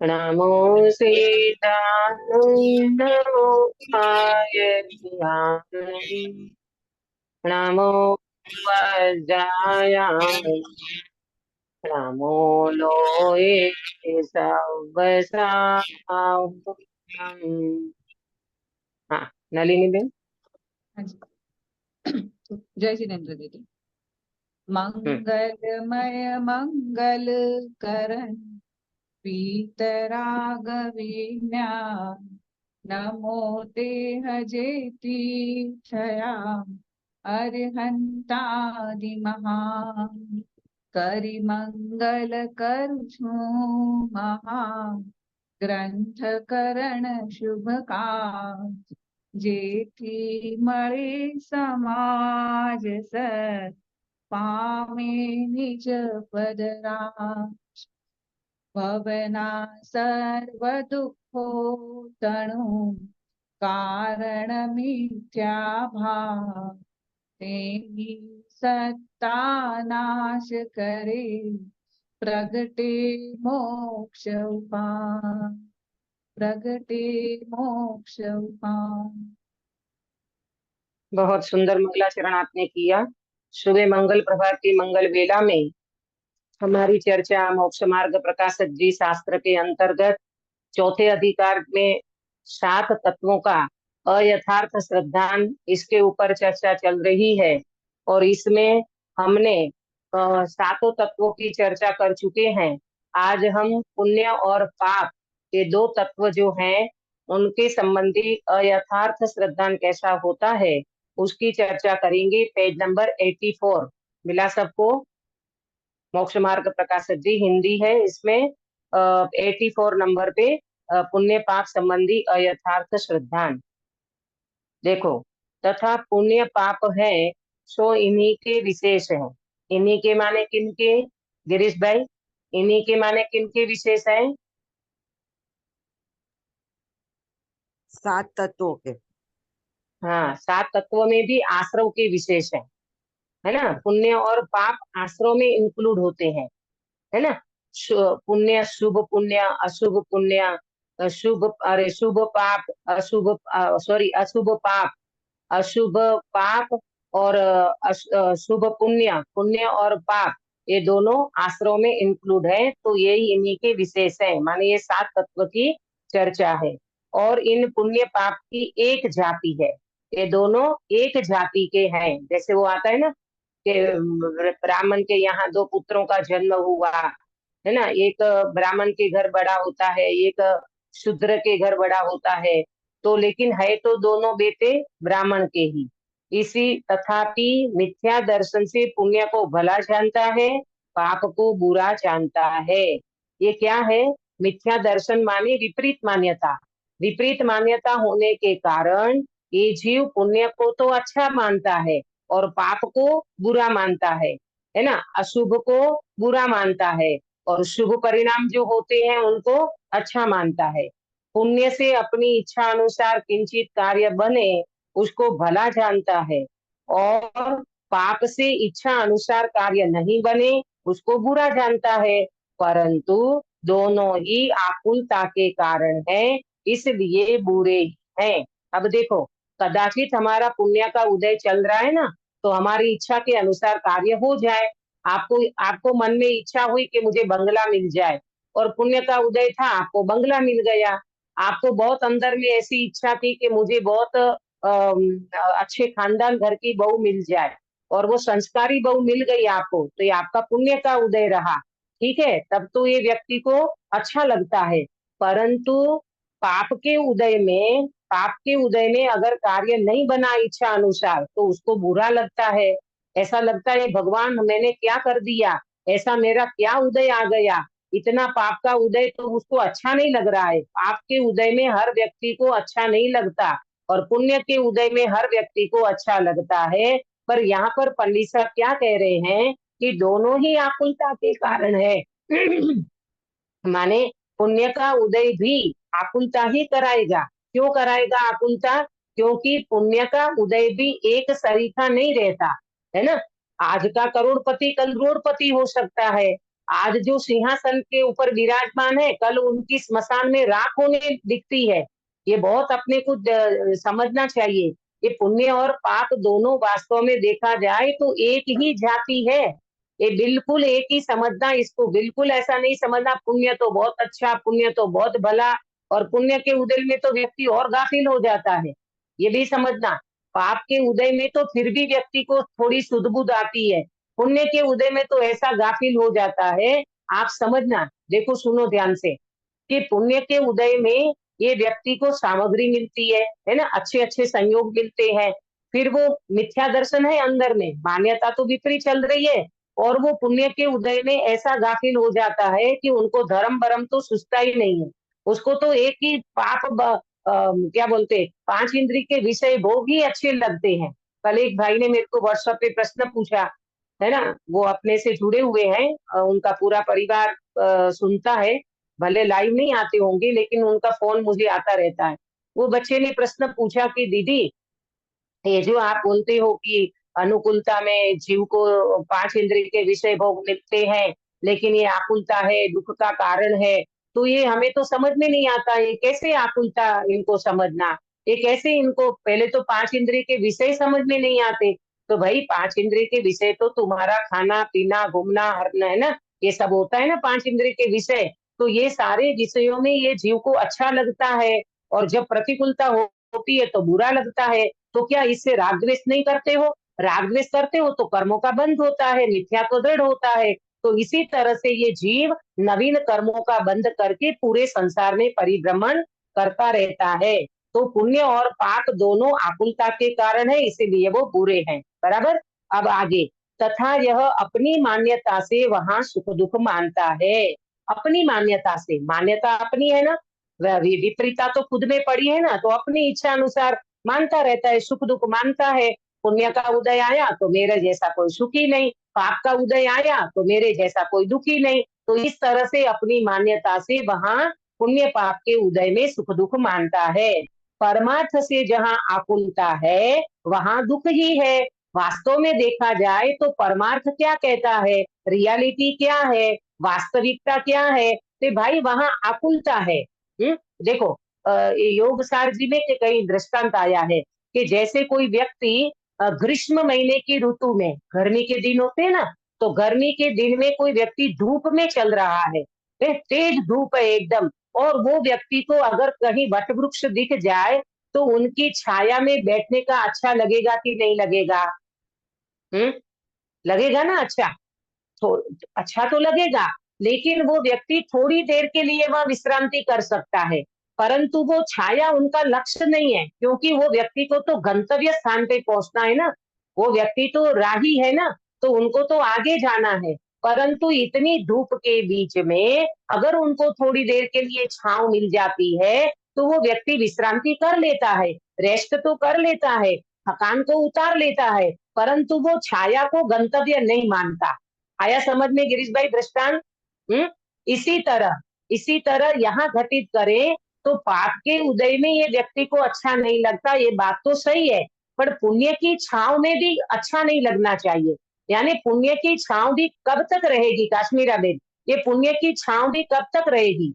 नमो सीतायै नमो पाययामि नमो वज्राय नमो लोये सवसाहुम्। हाँ, नलिनी बेन। हाँ जी। तो जय जिनेन्द्र दीदी। हम्म। मंगलमय मंगल करण वीतरागविन्या नमो देह जेति छया अरिहंतादि महा करि मंगल करुछु महा ग्रंथ करण शुभ काज जेठी मणि समाज सत पामे निज पद राज भवना सर्व दुखो तणु कारण मिथ्या भाव तेहि सत्ता नाश करे प्रगटे मोक्ष उपाय प्रगटे मोक्ष उपाय। बहुत सुंदर मंगलाचरण आपने किया। सुबह मंगल प्रभात की मंगल वेला में हमारी चर्चा मोक्ष मार्ग प्रकाशक जी शास्त्र के अंतर्गत चौथे अधिकार में 7 तत्वों का अयथार्थ श्रद्धान, इसके ऊपर चर्चा चल रही है। और इसमें हमने 7 तत्वों की चर्चा कर चुके हैं। आज हम पुण्य और पाप के 2 तत्व जो हैं उनके संबंधी अयथार्थ श्रद्धान कैसा होता है उसकी चर्चा करेंगे। पेज नंबर 84 मिला सबको? मोक्ष मार्ग प्रकाशक जी हिंदी है, इसमें 84 नंबर पे पुण्य पाप संबंधी अयथार्थ श्रद्धान। देखो, तथा पुण्य पाप है सो इन्हीं के विशेष है। इन्हीं के माने किनके गिरीश भाई? इन्हीं के माने किनके विशेष है? 7 तत्वों के। हाँ, 7 तत्वों में भी आश्रव के विशेष है ना? पुण्य और पाप आश्रव में इंक्लूड होते हैं, है ना? पुण्य, शुभ पुण्य, अशुभ पुण्य, शुभ अरे शुभ पाप, अशुभ सॉरी अशुभ पाप, अशुभ पाप और शुभ पुण्य, पुण्य और पाप, ये दोनों आश्रम में इंक्लूड है। तो यही इन्हीं के विशेष है, माने ये 7 तत्व की चर्चा है। और इन पुण्य पाप की एक जाति है, ये दोनों एक जाति के हैं। जैसे वो आता है ना कि ब्राह्मण के यहाँ 2 पुत्रों का जन्म हुआ, है ना? एक ब्राह्मण के घर बड़ा होता है, एक शूद्र के घर बड़ा होता है। तो लेकिन है तो दोनों बेटे ब्राह्मण के ही। इसी तथापि मिथ्या दर्शन से पुण्य को भला जानता है, पाप को बुरा जानता है। ये क्या है? मिथ्या दर्शन माने विपरीत मान्यता। विपरीत मान्यता होने के कारण ये जीव पुण्य को तो अच्छा मानता है और पाप को बुरा मानता है ना? अशुभ को बुरा मानता है और शुभ परिणाम जो होते हैं उनको अच्छा मानता है। पुण्य से अपनी इच्छा अनुसार किंचित कार्य बने उसको भला जानता है, और पाप से इच्छा अनुसार कार्य नहीं बने उसको बुरा जानता है। परंतु दोनों ही आकुलता के कारण है, इसलिए बुरे हैं। अब देखो, कदाचित हमारा पुण्य का उदय चल रहा है ना, तो हमारी इच्छा के अनुसार कार्य हो जाए। आपको आपको मन में इच्छा हुई कि मुझे बंगला मिल जाए, और पुण्य का उदय था, आपको बंगला मिल गया। आपको बहुत अंदर में ऐसी इच्छा थी कि मुझे बहुत अच्छे खानदान घर की बहू मिल जाए, और वो संस्कारी बहू मिल गई आपको, तो ये आपका पुण्य का उदय रहा। ठीक है, तब तो ये व्यक्ति को अच्छा लगता है। परंतु पाप के उदय में अगर कार्य नहीं बना इच्छा अनुसार तो उसको बुरा लगता है। ऐसा लगता है भगवान मैंने क्या कर दिया, ऐसा मेरा क्या उदय आ गया, इतना पाप का उदय तो उसको अच्छा नहीं लग रहा है। पाप के उदय में हर व्यक्ति को अच्छा नहीं लगता, और पुण्य के उदय में हर व्यक्ति को अच्छा लगता है। पर यहाँ पर पंडित साहब क्या कह रहे हैं कि दोनों ही आकुलता के कारण है। माने पुण्य का उदय भी आकुलता ही कराएगा। क्यों कराएगा आकुलता? क्योंकि पुण्य का उदय भी एक सरीखा नहीं रहता, है ना? आज का करोड़पति कल रोड़पति हो सकता है, आज जो सिंहासन के ऊपर विराजमान है, कल उनकी स्मशान में राख होने दिखती है। ये बहुत अपने को समझना चाहिए। ये पुण्य और पाप दोनों वास्तव में देखा जाए तो एक ही जाति है। ये बिल्कुल एक ही समझना, इसको बिल्कुल ऐसा नहीं समझना पुण्य तो बहुत अच्छा, पुण्य तो बहुत भला, और पुण्य के उदय में तो व्यक्ति और गाफिल हो जाता है। ये भी समझना, पाप के उदय में तो फिर भी व्यक्ति को थोड़ी सुध-बुध आती है, पुण्य के उदय में तो ऐसा गाफिल हो जाता है। आप समझना, देखो सुनो ध्यान से, कि पुण्य के उदय में ये व्यक्ति को सामग्री मिलती है ना, अच्छे अच्छे संयोग मिलते हैं। फिर वो मिथ्या दर्शन है अंदर में, मान्यता तो विपरीत चल रही है, और वो पुण्य के उदय में ऐसा गाफिल हो जाता है कि उनको धर्म बरम तो सूझता ही नहीं है। उसको तो एक ही क्या बोलते, पांच इंद्रिय के विषय भोग ही अच्छे लगते हैं। कल एक भाई ने मेरे को व्हाट्सएप पे प्रश्न पूछा, है ना, वो अपने से जुड़े हुए हैं, उनका पूरा परिवार सुनता है, भले लाइव नहीं आते होंगे लेकिन उनका फोन मुझे आता रहता है। वो बच्चे ने प्रश्न पूछा कि दीदी, ये जो आप बोलते हो कि अनुकूलता में जीव को पांच इंद्रिय के विषय भोग मिलते हैं, लेकिन ये आकुलता है, दुख का कारण है, तो ये हमें तो समझ में नहीं आता, ये कैसे आकुलता इनको समझना, ये कैसे इनको, पहले तो पांच इंद्रिय के विषय समझ में नहीं आते। तो भाई पांच इंद्रिय के विषय तो तुम्हारा खाना पीना घूमना हरना है ना, ये सब होता है ना पांच इंद्रिय के विषय। तो ये सारे विषयों में ये जीव को अच्छा लगता है, और जब प्रतिकूलता होती है तो बुरा लगता है। तो क्या इससे राग द्वेष नहीं करते हो? राग द्वेष करते हो तो कर्मों का बंध होता है, मिथ्या तो दृढ़ होता है। तो इसी तरह से ये जीव नवीन कर्मों का बंध करके पूरे संसार में परिभ्रमण करता रहता है। तो पुण्य और पाप दोनों आकुलता के कारण है, इसीलिए वो बुरे हैं। बराबर। अब आगे, तथा यह अपनी मान्यता से वहां सुख दुख मानता है। अपनी मान्यता से, मान्यता अपनी है ना, विपरीता तो खुद में पड़ी है ना, तो अपनी इच्छा अनुसार मानता रहता है, सुख दुख मानता है। पुण्य का उदय आया तो मेरे जैसा कोई सुखी नहीं, पाप का उदय आया तो मेरे जैसा कोई दुखी नहीं। तो इस तरह से अपनी मान्यता से वहां पुण्य पाप के उदय में सुख दुख मानता है। परमार्थ से जहां आकुलता है वहां दुख ही है। वास्तव में देखा जाए तो परमार्थ क्या कहता है, रियलिटी क्या है, वास्तविकता क्या है, तो भाई वहां आकुलता है। देखो, योग सार जी में कई दृष्टांत आया है कि जैसे कोई व्यक्ति ग्रीष्म महीने की ऋतु में, गर्मी के दिन होते हैं ना, तो गर्मी के दिन में कोई व्यक्ति धूप में चल रहा है, तेज धूप है एकदम, और वो व्यक्ति को अगर कहीं वट वृक्ष दिख जाए तो उनकी छाया में बैठने का अच्छा लगेगा कि नहीं लगेगा? हम्म, लगेगा ना अच्छा। तो अच्छा तो लगेगा, लेकिन वो व्यक्ति थोड़ी देर के लिए वह विश्रांति कर सकता है, परंतु वो छाया उनका लक्ष्य नहीं है, क्योंकि वो व्यक्ति को तो गंतव्य स्थान पे पहुंचना है ना, वो व्यक्ति तो राही है ना, तो उनको तो आगे जाना है। परंतु इतनी धूप के बीच में अगर उनको थोड़ी देर के लिए छांव मिल जाती है तो वो व्यक्ति विश्रांति कर लेता है, रेस्ट तो कर लेता है, थकान को उतार लेता है, परंतु वो छाया को गंतव्य नहीं मानता। आया समझ में गिरीश भाई दृष्टांत? हम्म, इसी तरह यहाँ घटित करें तो पाप के उदय में ये व्यक्ति को अच्छा नहीं लगता, ये बात तो सही है, पर पुण्य की छांव में भी अच्छा नहीं लगना चाहिए। यानी पुण्य की छांव भी कब तक रहेगी काश्मीरा बेन, ये पुण्य की छांव भी कब तक रहेगी?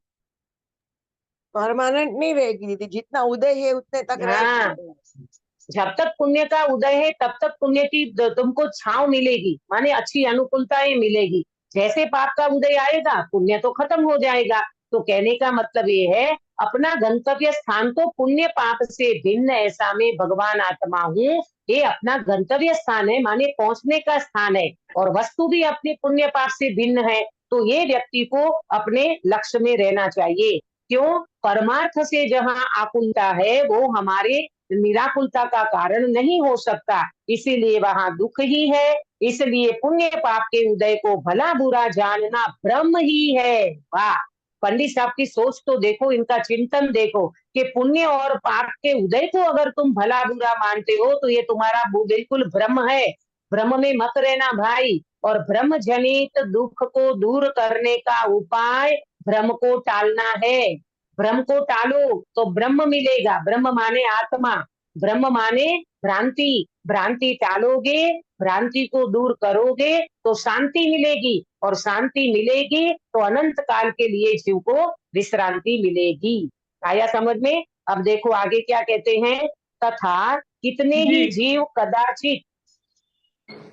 परमानेंट नहीं रहेगी दीदी, जितना उदय है उतने तक हाँ, रहेगी। जब तक पुण्य का उदय है तब तक पुण्य की तुमको छांव मिलेगी, माने अच्छी अनुकूलताएं मिलेगी। जैसे पाप का उदय आएगा पुण्य तो खत्म हो जाएगा। तो कहने का मतलब ये है, अपना गंतव्य स्थान तो पुण्य पाप से भिन्न, ऐसा में भगवान आत्मा हूँ, ये अपना गंतव्य स्थान है, माने पहुंचने का स्थान है, और वस्तु भी अपने पुण्य पाप से भिन्न है। तो ये व्यक्ति को अपने लक्ष्य में रहना चाहिए। क्यों? परमार्थ से जहाँ आकुलता है वो हमारे निराकुलता का कारण नहीं हो सकता, इसीलिए वहां दुख ही है। इसलिए पुण्य पाप के उदय को भला बुरा जानना ब्रह्म ही है। वाह, पंडित साहब की सोच तो देखो, इनका चिंतन देखो, कि पुण्य और पाप के उदय को अगर तुम भला बुरा मानते हो तो ये तुम्हारा बिल्कुल भ्रम है। भ्रम में मत रहना भाई, और भ्रम जनित दुख को दूर करने का उपाय भ्रम को टालना है। भ्रम को टालो तो ब्रह्म मिलेगा, ब्रह्म माने आत्मा। ब्रह्म माने भ्रांति, भ्रांति टालोगे, भ्रांति को दूर करोगे तो शांति मिलेगी, और शांति मिलेगी तो अनंत काल के लिए जीव को विश्रांति मिलेगी। आया समझ में? अब देखो आगे क्या कहते हैं, तथा कितने ही जी। जीव कदाचित।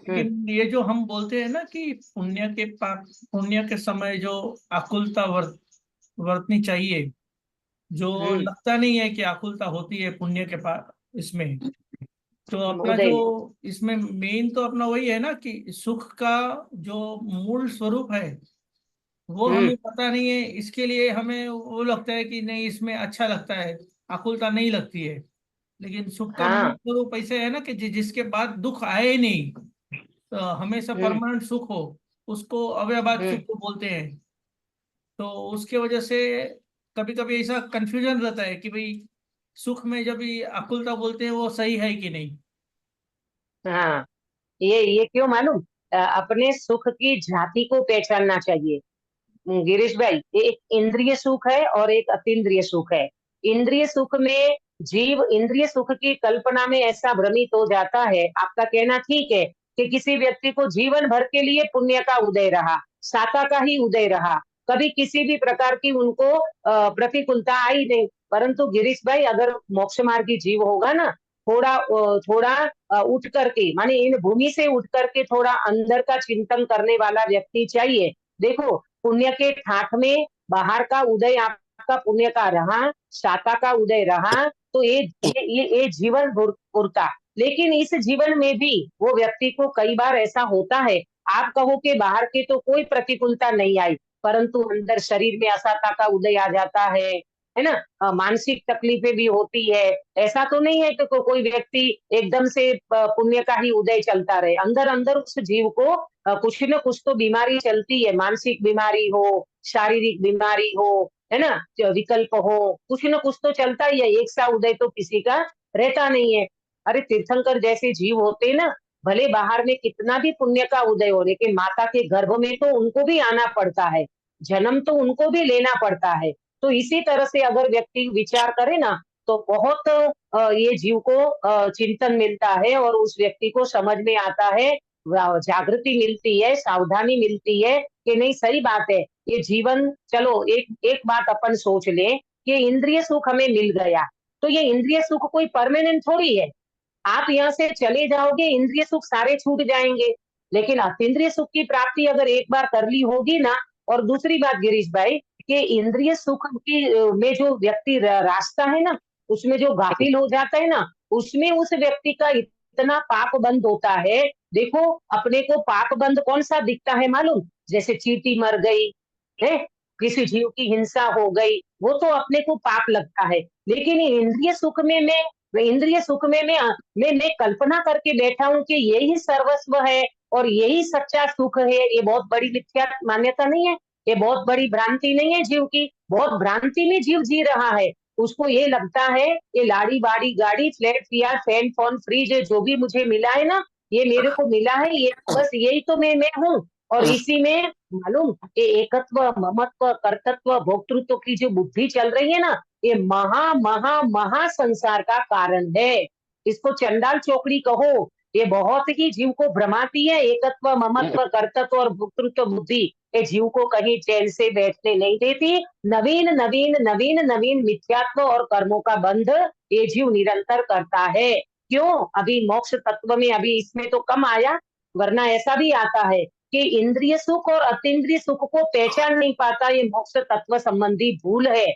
लेकिन ये जो हम बोलते हैं ना कि पुण्य के समय जो आकुलता वर्तनी चाहिए, जो लगता नहीं है कि आकुलता होती है पुण्य के पास इसमें, तो अपना उदय जो में। इसमें मेन तो अपना वही है ना कि सुख का जो मूल स्वरूप है वो हमें पता नहीं है, इसके लिए हमें वो लगता है कि नहीं इसमें अच्छा लगता है, आकुलता नहीं लगती है। लेकिन सुख का मूल हाँ। स्वरूप ऐसे है ना कि जिसके बाद दुख आए ही नहीं, तो हमेशा परमानेंट सुख हो, उसको अव्ययभाव सुख को बोलते हैं। तो उसके वजह से कभी कभी ऐसा कंफ्यूजन रहता है कि भाई सुख में जब भी आकुलता बोलते हैं वो सही है कि नहीं। हाँ, ये क्यों मालूम? अपने सुख की जाति को पहचानना चाहिए गिरीश भाई। एक इंद्रिय सुख है और एक अतीन्द्रिय सुख है। इंद्रिय सुख में जीव इंद्रिय सुख की कल्पना में ऐसा भ्रमित हो जाता है। आपका कहना ठीक है कि किसी व्यक्ति को जीवन भर के लिए पुण्य का उदय रहा, साता का ही उदय रहा, कभी किसी भी प्रकार की उनको प्रतिकूलता आई नहीं। परंतु गिरीश भाई, अगर मोक्ष मार्गी जीव होगा ना, थोड़ा उठ करके, माने इन भूमि से उठ करके थोड़ा अंदर का चिंतन करने वाला व्यक्ति चाहिए। देखो, पुण्य के ठाठ में बाहर का उदय आपका पुण्य का रहा, शाखा का उदय रहा, तो ये जीवन पुरता। लेकिन इस जीवन में भी वो व्यक्ति को कई बार ऐसा होता है, आप कहो कि बाहर के तो कोई प्रतिकूलता नहीं आई, परंतु अंदर शरीर में असाता का उदय आ जाता है ना। मानसिक तकलीफें भी होती है। ऐसा तो नहीं है कि कोई व्यक्ति एकदम से पुण्य का ही उदय चलता रहे। अंदर अंदर उस जीव को कुछ न कुछ तो बीमारी चलती है, मानसिक बीमारी हो, शारीरिक बीमारी हो, है ना, विकल्प हो, कुछ न कुछ तो चलता ही है। एक सा उदय तो किसी का रहता नहीं है। अरे तीर्थंकर जैसे जीव होते हैं ना, भले बाहर में कितना भी पुण्य का उदय हो, लेकिन माता के गर्भ में तो उनको भी आना पड़ता है, जन्म तो उनको भी लेना पड़ता है। तो इसी तरह से अगर व्यक्ति विचार करे ना, तो बहुत ये जीव को चिंतन मिलता है, और उस व्यक्ति को समझ में आता है, जागृति मिलती है, सावधानी मिलती है कि नहीं, सही बात है ये जीवन। चलो एक बात अपन सोच ले कि इंद्रिय सुख हमें मिल गया, तो ये इंद्रिय सुख कोई परमानेंट थोड़ी है। आप यहाँ से चले जाओगे, इंद्रिय सुख सारे छूट जाएंगे। लेकिन अतीन्द्रिय सुख की प्राप्ति अगर एक बार कर ली होगी ना, और दूसरी बात गिरीश भाई, कि इंद्रिय सुख की में जो व्यक्ति रास्ता है ना, उसमें जो गाफिल हो जाता है ना, उसमें उस व्यक्ति का इतना पाप बंद होता है। देखो, अपने को पाप बंद कौन सा दिखता है मालूम? जैसे चींटी मर गई है, किसी जीव की हिंसा हो गई, वो तो अपने को पाप लगता है। लेकिन इंद्रिय सुख में इंद्रिय सुख में मैं कल्पना करके बैठा हूँ कि यही सर्वस्व है और यही सच्चा सुख है। ये बहुत बड़ी मिथ्या मान्यता नहीं है? ये बहुत बड़ी भ्रांति नहीं है जीव की? बहुत भ्रांति में जीव जी रहा है। उसको ये लगता है ये लाड़ी बाड़ी गाड़ी फ्लैट या फैन फोन फ्रिज जो भी मुझे मिला है ना, ये मेरे को मिला है, ये बस यही तो मैं हूँ। और इसी में मालूम ये एकत्व, ममत्व, कर्तृत्व, भोक्तृत्व की जो बुद्धि चल रही है ना, ये महा महा महा संसार का कारण है। इसको चंडाल चौकड़ी कहो, ये बहुत ही जीव को भ्रमाती है। एकत्व, ममत्व, कर्तृत्व और भोक्तृत्व बुद्धि ये जीव को कहीं चैन से बैठने नहीं देती। नवीन नवीन नवीन नवीन मिथ्यात्व और कर्मों का बंध ये जीव निरंतर करता है। क्यों? अभी मोक्ष तत्व में अभी इसमें तो कम आया, वरना ऐसा भी आता है कि इंद्रिय सुख और अतीन्द्रिय सुख को पहचान नहीं पाता। ये मोक्ष तत्व संबंधी भूल है।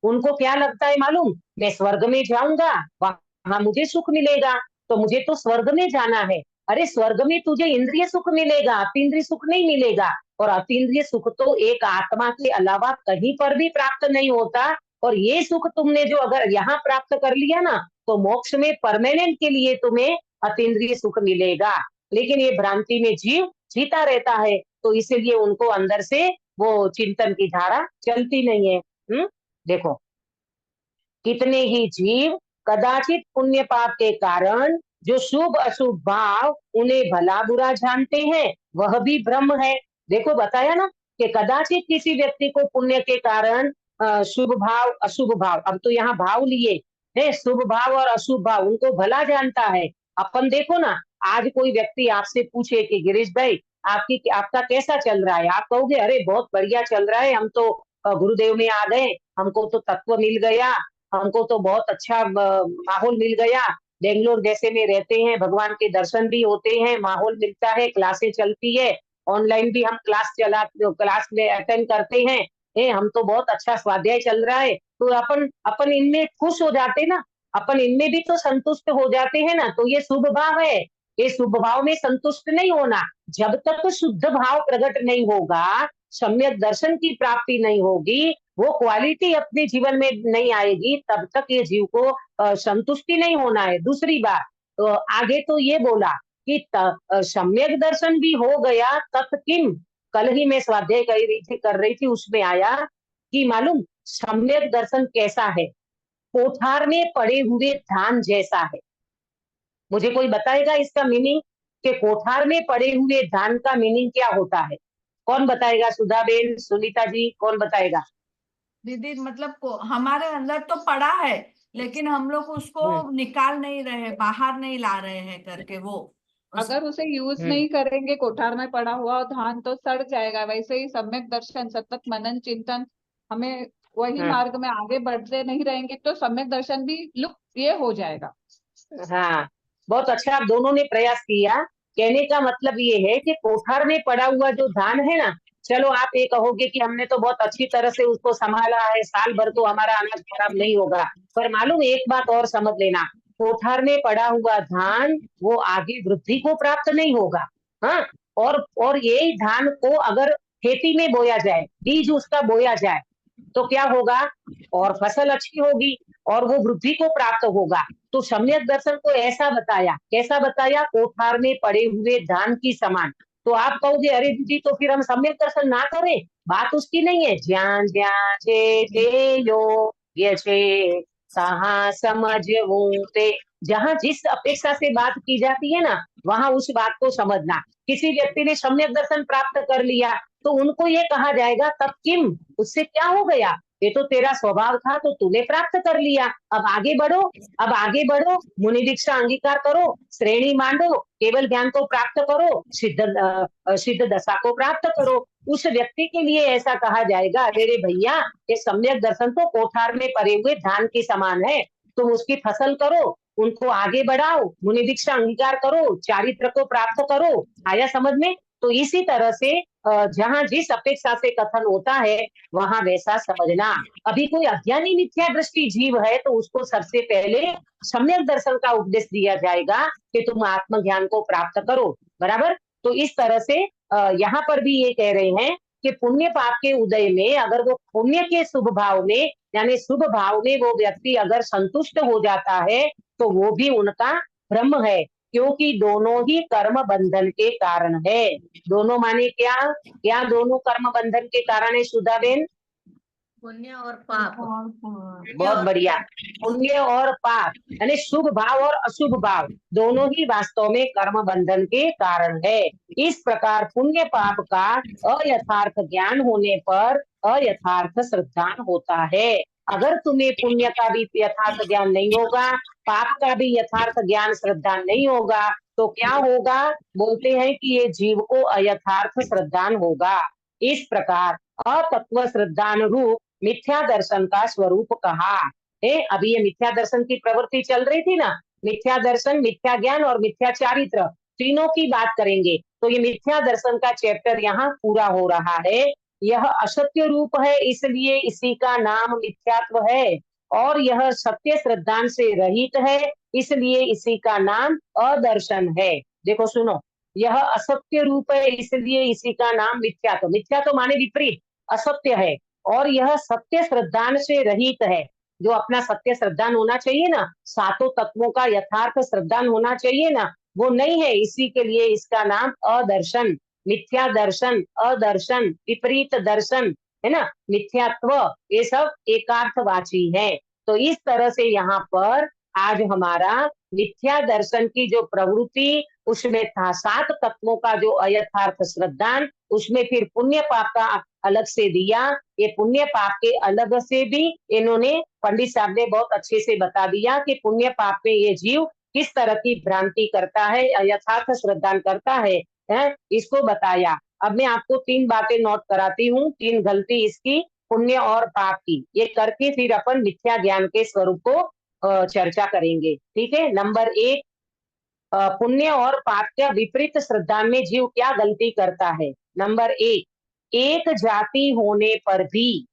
उनको क्या लगता है मालूम? मैं स्वर्ग में जाऊंगा, वहां मुझे सुख मिलेगा, तो मुझे तो स्वर्ग में जाना है। अरे स्वर्ग में तुझे इंद्रिय सुख मिलेगा, अतीन्द्रिय सुख नहीं मिलेगा। और अतीन्द्रिय सुख तो एक आत्मा के अलावा कहीं पर भी प्राप्त नहीं होता। और ये सुख तुमने जो अगर यहाँ प्राप्त कर लिया ना, तो मोक्ष में परमानेंट के लिए तुम्हें अतीन्द्रिय सुख मिलेगा। लेकिन ये भ्रांति में जीव जीता रहता है, तो इसीलिए उनको अंदर से वो चिंतन की धारा चलती नहीं है। देखो, कितने ही जीव कदाचित पुण्य पाप के कारण जो शुभ अशुभ भाव उन्हें भला बुरा जानते हैं, वह भी ब्रह्म है। देखो, बताया ना कि कदाचित किसी व्यक्ति को पुण्य के कारण शुभ भाव अशुभ भाव, अब तो यहाँ भाव लिए है, शुभ भाव और अशुभ भाव उनको भला जानता है। अपन देखो ना, आज कोई व्यक्ति आपसे पूछे कि गिरीश भाई आपका कैसा चल रहा है, आप कहोगे अरे बहुत बढ़िया चल रहा है, हम तो गुरुदेव में आ गए, हमको तो तत्व मिल गया, हमको तो बहुत अच्छा माहौल मिल गया, बेंगलोर जैसे में रहते हैं, भगवान के दर्शन भी होते हैं, माहौल मिलता है, क्लासें चलती है, ऑनलाइन भी हम क्लास में अटेंड करते हैं, हम तो बहुत अच्छा स्वाध्याय चल रहा है। तो अपन अपन इनमें खुश हो जाते ना, अपन इनमें भी तो संतुष्ट हो जाते हैं ना, तो ये शुभ भाव है। ये शुभ भाव में संतुष्ट नहीं होना, जब तक शुद्ध भाव प्रकट नहीं होगा, सम्यक दर्शन की प्राप्ति नहीं होगी, वो क्वालिटी अपने जीवन में नहीं आएगी, तब तक ये जीव को संतुष्टि नहीं होना है। दूसरी बात तो आगे तो ये बोला कि सम्यक दर्शन भी हो गया तत् किम, कल ही मैं स्वाध्याय कर रही थी, उसमें आया कि मालूम सम्यक दर्शन कैसा है, कोठार में पड़े हुए धान जैसा है। मुझे कोई बताएगा इसका मीनिंग, कि कोठार में पड़े हुए धान का मीनिंग क्या होता है? कौन बताएगा? सुधा बेन, सुनीता जी, कौन बताएगा? दीदी मतलब हमारे अंदर तो पड़ा है, लेकिन हम लोग उसको निकाल नहीं रहे, बाहर नहीं ला रहे हैं करके वो अगर उसे यूज नहीं करेंगे, कोठार में पड़ा हुआ धान तो सड़ जाएगा। वैसे ही सम्यक दर्शन, सतत मनन चिंतन, हमें वही मार्ग में आगे बढ़ते नहीं रहेंगे तो सम्यक दर्शन भी लुप्त ये हो जाएगा। हाँ, बहुत अच्छा आप दोनों ने प्रयास किया। कहने का मतलब ये है कि कोठार में पड़ा हुआ जो धान है ना, चलो आप ये कहोगे कि हमने तो बहुत अच्छी तरह से उसको संभाला है, साल भर तो हमारा अनाज खराब नहीं होगा, पर मालूम एक बात और समझ लेना, कोठार में पड़ा हुआ धान वो आगे वृद्धि को प्राप्त नहीं होगा। हाँ, और यही धान को अगर खेती में बोया जाए, बीज उसका बोया जाए, तो क्या होगा? और फसल अच्छी होगी और वो वृद्धि को प्राप्त होगा। तो सम्यक दर्शन को ऐसा बताया, कैसा बताया? कोठार में पड़े हुए धान की समान। तो आप कहोगे अरे दीदी तो फिर हम सम्यक दर्शन ना करें, बात उसकी नहीं है। ज्ञान ज्ञान जे यो ये छे कहाँ समझ ते, जहाँ जिस अपेक्षा से बात की जाती है ना, वहां उस बात को समझना। किसी व्यक्ति ने सम्यक दर्शन प्राप्त कर लिया तो उनको ये कहा जाएगा तब किम, उससे क्या हो गया? ये तो तेरा स्वभाव था तो तूने प्राप्त कर लिया, अब आगे बढ़ो, अब आगे बढ़ो, मुनि दीक्षा अंगीकार करो, श्रेणी मांडो, केवल ज्ञान को प्राप्त करो, सिद्ध दशा को प्राप्त करो। उस व्यक्ति के लिए ऐसा कहा जाएगा, अरे भैया ये सम्यक दर्शन तो कोठार में पड़े हुए धान के समान है, तुम उसकी फसल करो, उनको आगे बढ़ाओ, मुनि दीक्षा अंगीकार करो, चारित्र को प्राप्त करो। आया समझ में? तो इसी तरह से जहाँ जिस अपेक्षा से कथन होता है वहां वैसा समझना। अभी कोई अज्ञानी मिथ्या दृष्टि जीव है तो उसको सबसे पहले सम्यक दर्शन का उपदेश दिया जाएगा कि तुम आत्मज्ञान को प्राप्त करो। बराबर? तो इस तरह से यहाँ पर भी ये कह रहे हैं कि पुण्य पाप के उदय में अगर वो पुण्य के शुभ भाव में यानी शुभ भाव में वो व्यक्ति अगर संतुष्ट हो जाता है तो वो भी उनका भ्रम है, क्योंकि दोनों ही कर्म बंधन के कारण है। दोनों माने क्या? क्या दोनों कर्म बंधन के कारण है सुधा बेन? पुण्य और पाप। बहुत बढ़िया। पुण्य और पाप यानी शुभ भाव और अशुभ भाव दोनों ही वास्तव में कर्म बंधन के कारण है। इस प्रकार पुण्य पाप का अयथार्थ ज्ञान होने पर अयथार्थ श्रद्धा होता है। अगर तुम्हें पुण्य का भी यथार्थ ज्ञान नहीं होगा, पाप का भी यथार्थ ज्ञान श्रद्धा नहीं होगा, तो क्या होगा? बोलते हैं कि ये जीव को अयथार्थ श्रद्धान होगा। इस प्रकार अतत्व श्रद्धान रूप मिथ्या दर्शन का स्वरूप कहा है। अभी ये मिथ्या दर्शन की प्रवृत्ति चल रही थी ना, मिथ्या दर्शन, मिथ्या ज्ञान और मिथ्या चारित्र, तीनों की बात करेंगे। तो ये मिथ्या दर्शन का चैप्टर यहाँ पूरा हो रहा है। यह असत्य रूप है इसलिए इसी का नाम मिथ्यात्व है, और यह सत्य श्रद्धान से रहित है इसलिए इसी का नाम अदर्शन है। देखो सुनो, यह असत्य रूप है इसलिए इसी का नाम मिथ्यात्व, मिथ्यात्व माने विपरीत, असत्य है, और यह सत्य श्रद्धान से रहित है। जो अपना सत्य श्रद्धान होना चाहिए ना, सातों तत्वों का यथार्थ श्रद्धान होना चाहिए ना, वो नहीं है, इसी के लिए इसका नाम अदर्शन, मिथ्या दर्शन, अदर्शन, विपरीत दर्शन, है ना, मिथ्यात्व, ये सब एकार्थवाची है। तो इस तरह से यहाँ पर आज हमारा मिथ्या दर्शन की जो प्रवृत्ति उसमें था 7 तत्वों का जो अयथार्थ श्रद्धान, उसमें फिर पुण्य पाप का अलग से दिया। ये पुण्य पाप के अलग से भी इन्होंने पंडित साहब ने बहुत अच्छे से बता दिया कि पुण्य पाप में ये जीव किस तरह की भ्रांति करता है, यथार्थ श्रद्धान करता है, इसको बताया। अब मैं आपको 3 बातें नोट कराती हूँ, 3 गलती इसकी पुण्य और पाप की, ये करके फिर अपन मिथ्या ज्ञान के स्वरूप को चर्चा करेंगे। ठीक है। नंबर 1, पुण्य और पाप का विपरीत श्रद्धा में जीव क्या गलती करता है। नंबर 1, एक जाति होने पर भी,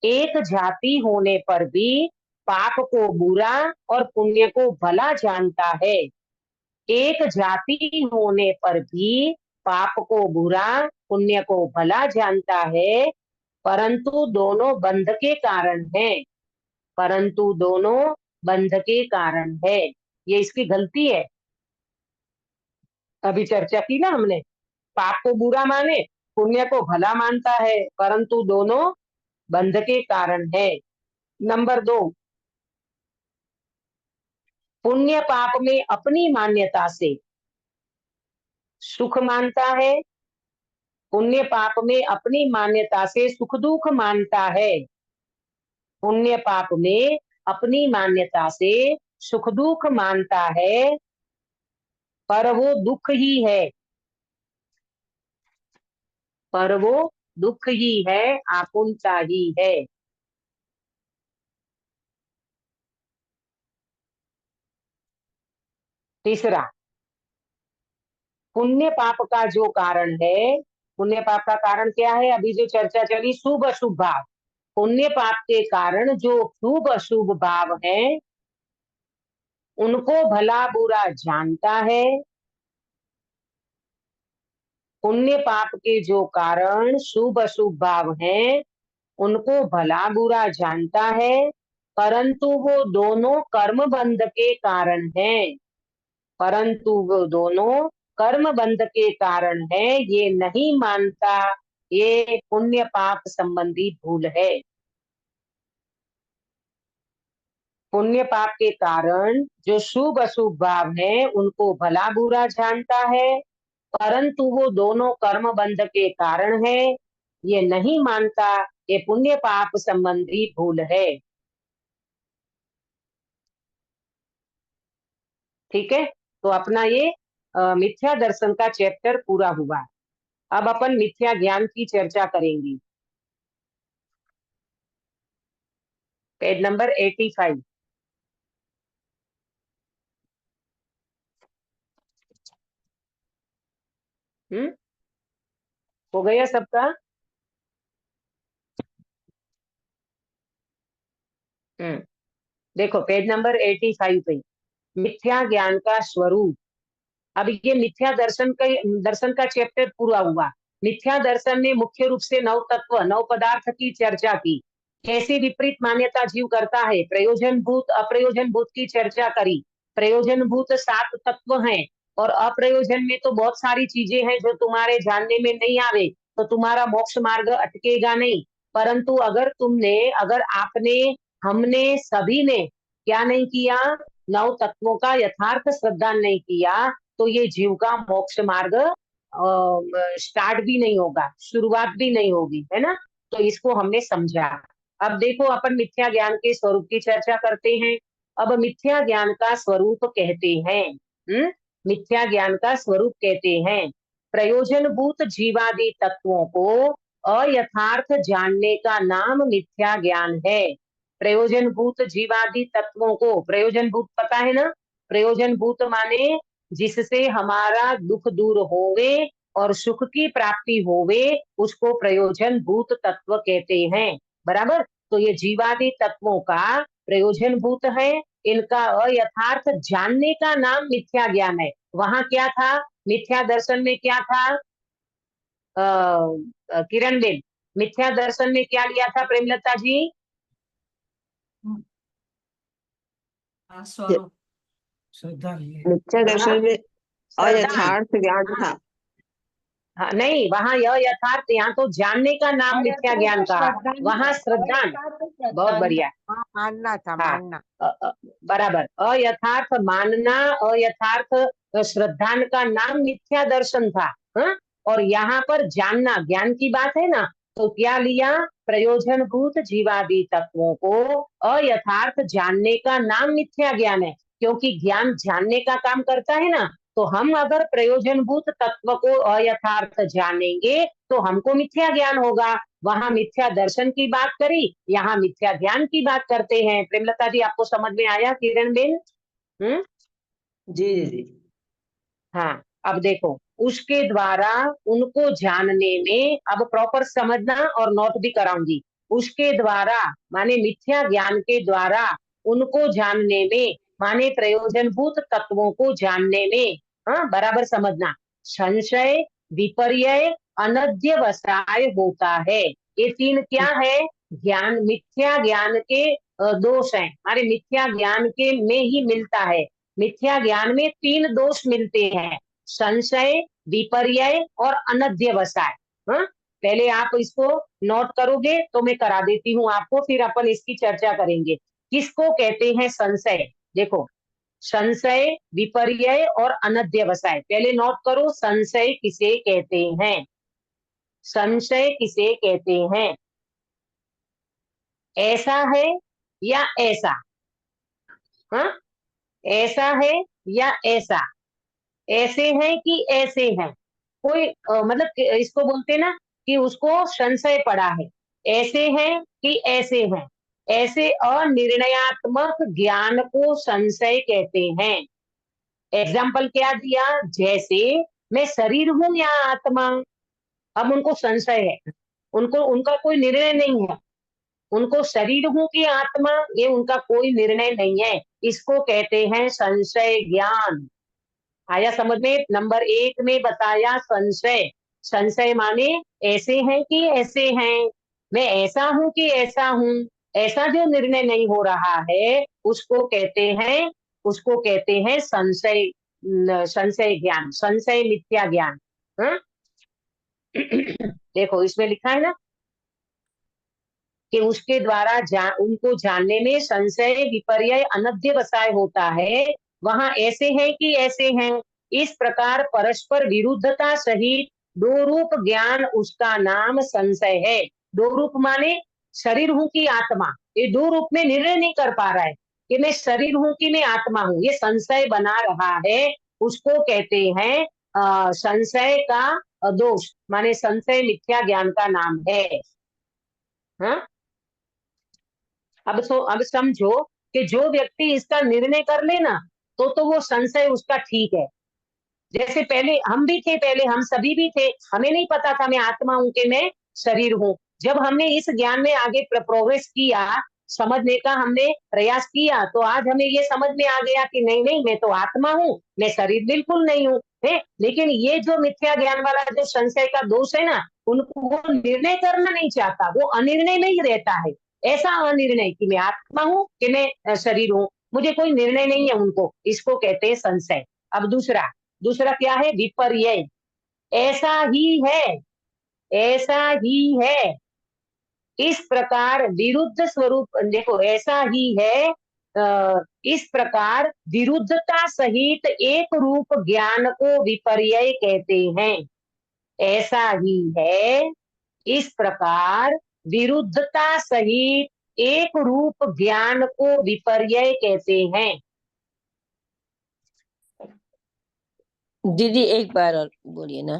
एक जाति होने पर भी पाप को बुरा और पुण्य को भला जानता है। एक जाति होने पर भी पाप को बुरा पुण्य को भला जानता है, परंतु दोनों बंध के कारण है, परंतु दोनों बंध के कारण है। ये इसकी गलती है। अभी चर्चा की ना हमने, पाप को बुरा माने पुण्य को भला मानता है, परंतु दोनों बंध के कारण है। नंबर 2, पुण्य पाप में अपनी मान्यता से सुख मानता है, पुण्य पाप में अपनी मान्यता से सुख दुख मानता है। पुण्य पाप में अपनी मान्यता से सुख दुख मानता है, पर वो दुख ही है, पर वो दुख ही है, आकुंठा ही है। तीसरा, पुण्य पाप का जो कारण है, पुण्य पाप का कारण क्या है, अभी जो चर्चा चली शुभ अशुभ भाव, पुण्य पाप के कारण जो शुभ अशुभ भाव है उनको भला बुरा जानता है। पुण्य पाप के जो कारण शुभ अशुभ भाव हैं उनको भला बुरा जानता है, परंतु वो दोनों कर्म बंध के कारण हैं, परंतु वो दोनों कर्म बंध के कारण है, ये नहीं मानता। ये पुण्य पाप संबंधी भूल है। पुण्य पाप के कारण जो शुभ अशुभ भाव है उनको भला बुरा जानता है, परंतु वो दोनों कर्म बंध के कारण है, ये नहीं मानता। ये पुण्य पाप संबंधी भूल है। ठीक है। तो अपना ये मिथ्या दर्शन का चैप्टर पूरा हुआ। अब अपन मिथ्या ज्ञान की चर्चा करेंगे। Page number 85। हो गया सबका? देखो पेज नंबर 85 पे मिथ्या ज्ञान का स्वरूप। अब ये मिथ्या दर्शन का चैप्टर पूरा हुआ। मिथ्या दर्शन ने मुख्य रूप से 9 तत्व 9 पदार्थ की चर्चा की। कैसी विपरीत मान्यता जीव करता है, प्रयोजन भूत अप्रयोजन भूत की चर्चा करी। प्रयोजन भूत 7 तत्व हैं और अप्रयोजन में तो बहुत सारी चीजें हैं जो तुम्हारे जानने में नहीं आवे, तो तुम्हारा मोक्ष मार्ग अटकेगा नहीं। परंतु अगर आपने, हमने, सभी ने क्या नहीं किया, 9 तत्वों का यथार्थ श्रद्धा नहीं किया, तो ये जीव का मोक्ष मार्ग स्टार्ट भी नहीं होगा, शुरुआत भी नहीं होगी, है ना। तो इसको हमने समझा। अब देखो अपन मिथ्या ज्ञान के स्वरूप की चर्चा करते हैं। अब मिथ्या ज्ञान का स्वरूप कहते हैं, मिथ्या ज्ञान का स्वरूप कहते हैं प्रयोजनभूत जीवादि तत्वों को अयथार्थ जानने का नाम मिथ्या ज्ञान है। प्रयोजनभूत जीवादि तत्वों को, प्रयोजनभूत पता है ना, प्रयोजनभूत माने जिससे हमारा दुख दूर होवे और सुख की प्राप्ति होवे, उसको प्रयोजन भूत तत्व कहते हैं। बराबर। तो ये जीवादि तत्वों का प्रयोजन भूत है, इनका अयथार्थ जानने का नाम मिथ्या ज्ञान है। वहां क्या था, मिथ्या दर्शन में क्या था, किरण बेन, मिथ्या दर्शन में क्या लिया था प्रेमलता जी? स्वरूप श्रद्धा नहीं है। मिथ्या दर्शन में श्रद्धा। अयथार्थ ज्ञान था। हाँ नहीं, वहाँ यथार्थ, यहाँ तो जानने का नाम मिथ्या ज्ञान कहा, वहाँ श्रद्धान। बहुत बढ़िया। हाँ, मानना था, हाँ, मानना। बराबर। अयथार्थ मानना, अयथार्थ श्रद्धान का नाम मिथ्या दर्शन था। हाँ? और यहाँ पर जानना, ज्ञान की बात है ना, तो क्या लिया? प्रयोजनभूत जीवादि तत्वों को अयथार्थ जानने का नाम मिथ्या ज्ञान है, क्योंकि ज्ञान जानने का काम करता है ना। तो हम अगर प्रयोजनभूत तत्व को अयथार्थ जानेंगे तो हमको मिथ्या ज्ञान होगा। वहां मिथ्या दर्शन की बात करी, यहाँ मिथ्या ज्ञान की बात करते हैं। प्रेमलता जी, आपको समझ में आया? किरण बेन? जी जी जी। हाँ, अब देखो, उसके द्वारा उनको जानने में, अब प्रॉपर समझना और नोट भी कराऊंगी। उसके द्वारा माने मिथ्या ज्ञान के द्वारा उनको जानने में, माने प्रयोजनभूत तत्वों को जानने में। हाँ, बराबर समझना। संशय, विपर्यय, अनध्यवसाय होता है। ये तीन क्या है? ज्ञान, मिथ्या ज्ञान के दोष हैं। हमारे मिथ्या ज्ञान के में ही मिलता है। मिथ्या ज्ञान में तीन दोष मिलते हैं: संशय, विपर्यय और अनध्यवसाय। हाँ? पहले आप इसको नोट करोगे तो मैं करा देती हूँ आपको, फिर अपन इसकी चर्चा करेंगे। किसको कहते हैं संशय? देखो, संशय, विपर्यय और अनध्यवसाय पहले नोट करो। संशय किसे कहते हैं? संशय किसे कहते हैं? ऐसा है या ऐसा? हाँ? ऐसा है या ऐसा? ऐसे हैं कि ऐसे हैं? कोई मतलब इसको बोलते ना कि उसको संशय पड़ा है। ऐसे हैं कि ऐसे हैं? ऐसे अनिर्णयात्मक ज्ञान को संशय कहते हैं। एग्जाम्पल क्या दिया? जैसे मैं शरीर हूं या आत्मा? अब उनको संशय है, उनको उनका कोई निर्णय नहीं है। उनको शरीर हूं कि आत्मा, ये उनका कोई निर्णय नहीं है। इसको कहते हैं संशय ज्ञान। आया समझ में? नंबर 1 में बताया संशय। संशय माने ऐसे हैं कि ऐसे हैं, मैं ऐसा हूं कि ऐसा हूं, ऐसा जो निर्णय नहीं हो रहा है उसको कहते हैं, उसको कहते हैं संशय। संशय ज्ञान, संशय मिथ्या ज्ञान। हाँ? देखो इसमें लिखा है ना कि उसके द्वारा उनको जानने में संशय, विपर्यय, अनध्यवसाय होता है। वहां ऐसे हैं कि ऐसे हैं, इस प्रकार परस्पर विरुद्धता सहित दो रूप ज्ञान, उसका नाम संशय है। दो रूप माने शरीर हूं कि आत्मा, ये दो रूप में निर्णय नहीं कर पा रहा है कि मैं शरीर हूं कि मैं आत्मा हूं, ये संशय बना रहा है। उसको कहते हैं संशय का दोष, माने संशय मिथ्या ज्ञान का नाम है। हाँ? अब समझो कि जो व्यक्ति इसका निर्णय कर ले ना, तो वो संशय उसका ठीक है। जैसे पहले हम भी थे, पहले हम सभी भी थे, हमें नहीं पता था मैं आत्मा हूं कि मैं शरीर हूं। जब हमने इस ज्ञान में आगे प्रोग्रेस किया, समझने का हमने प्रयास किया, तो आज हमें ये समझ में आ गया कि नहीं नहीं, मैं तो आत्मा हूँ, मैं शरीर बिल्कुल नहीं हूँ। लेकिन ये जो मिथ्या ज्ञान वाला जो संशय का दोष है ना, उनको वो निर्णय करना नहीं चाहता, वो अनिर्णय में ही रहता है। ऐसा अनिर्णय कि मैं आत्मा हूँ कि मैं शरीर हूँ, मुझे कोई निर्णय नहीं है उनको, इसको कहते हैं संशय। अब दूसरा दूसरा क्या है? विपर्यय। ऐसा ही है, ऐसा ही है, इस प्रकार विरुद्ध स्वरूप। देखो, ऐसा ही है, इस प्रकार विरुद्धता सहित एक रूप ज्ञान को विपर्यय कहते हैं। ऐसा ही है, इस प्रकार विरुद्धता सहित एक रूप ज्ञान को विपर्यय कहते हैं। दीदी एक बार और बोलिए ना।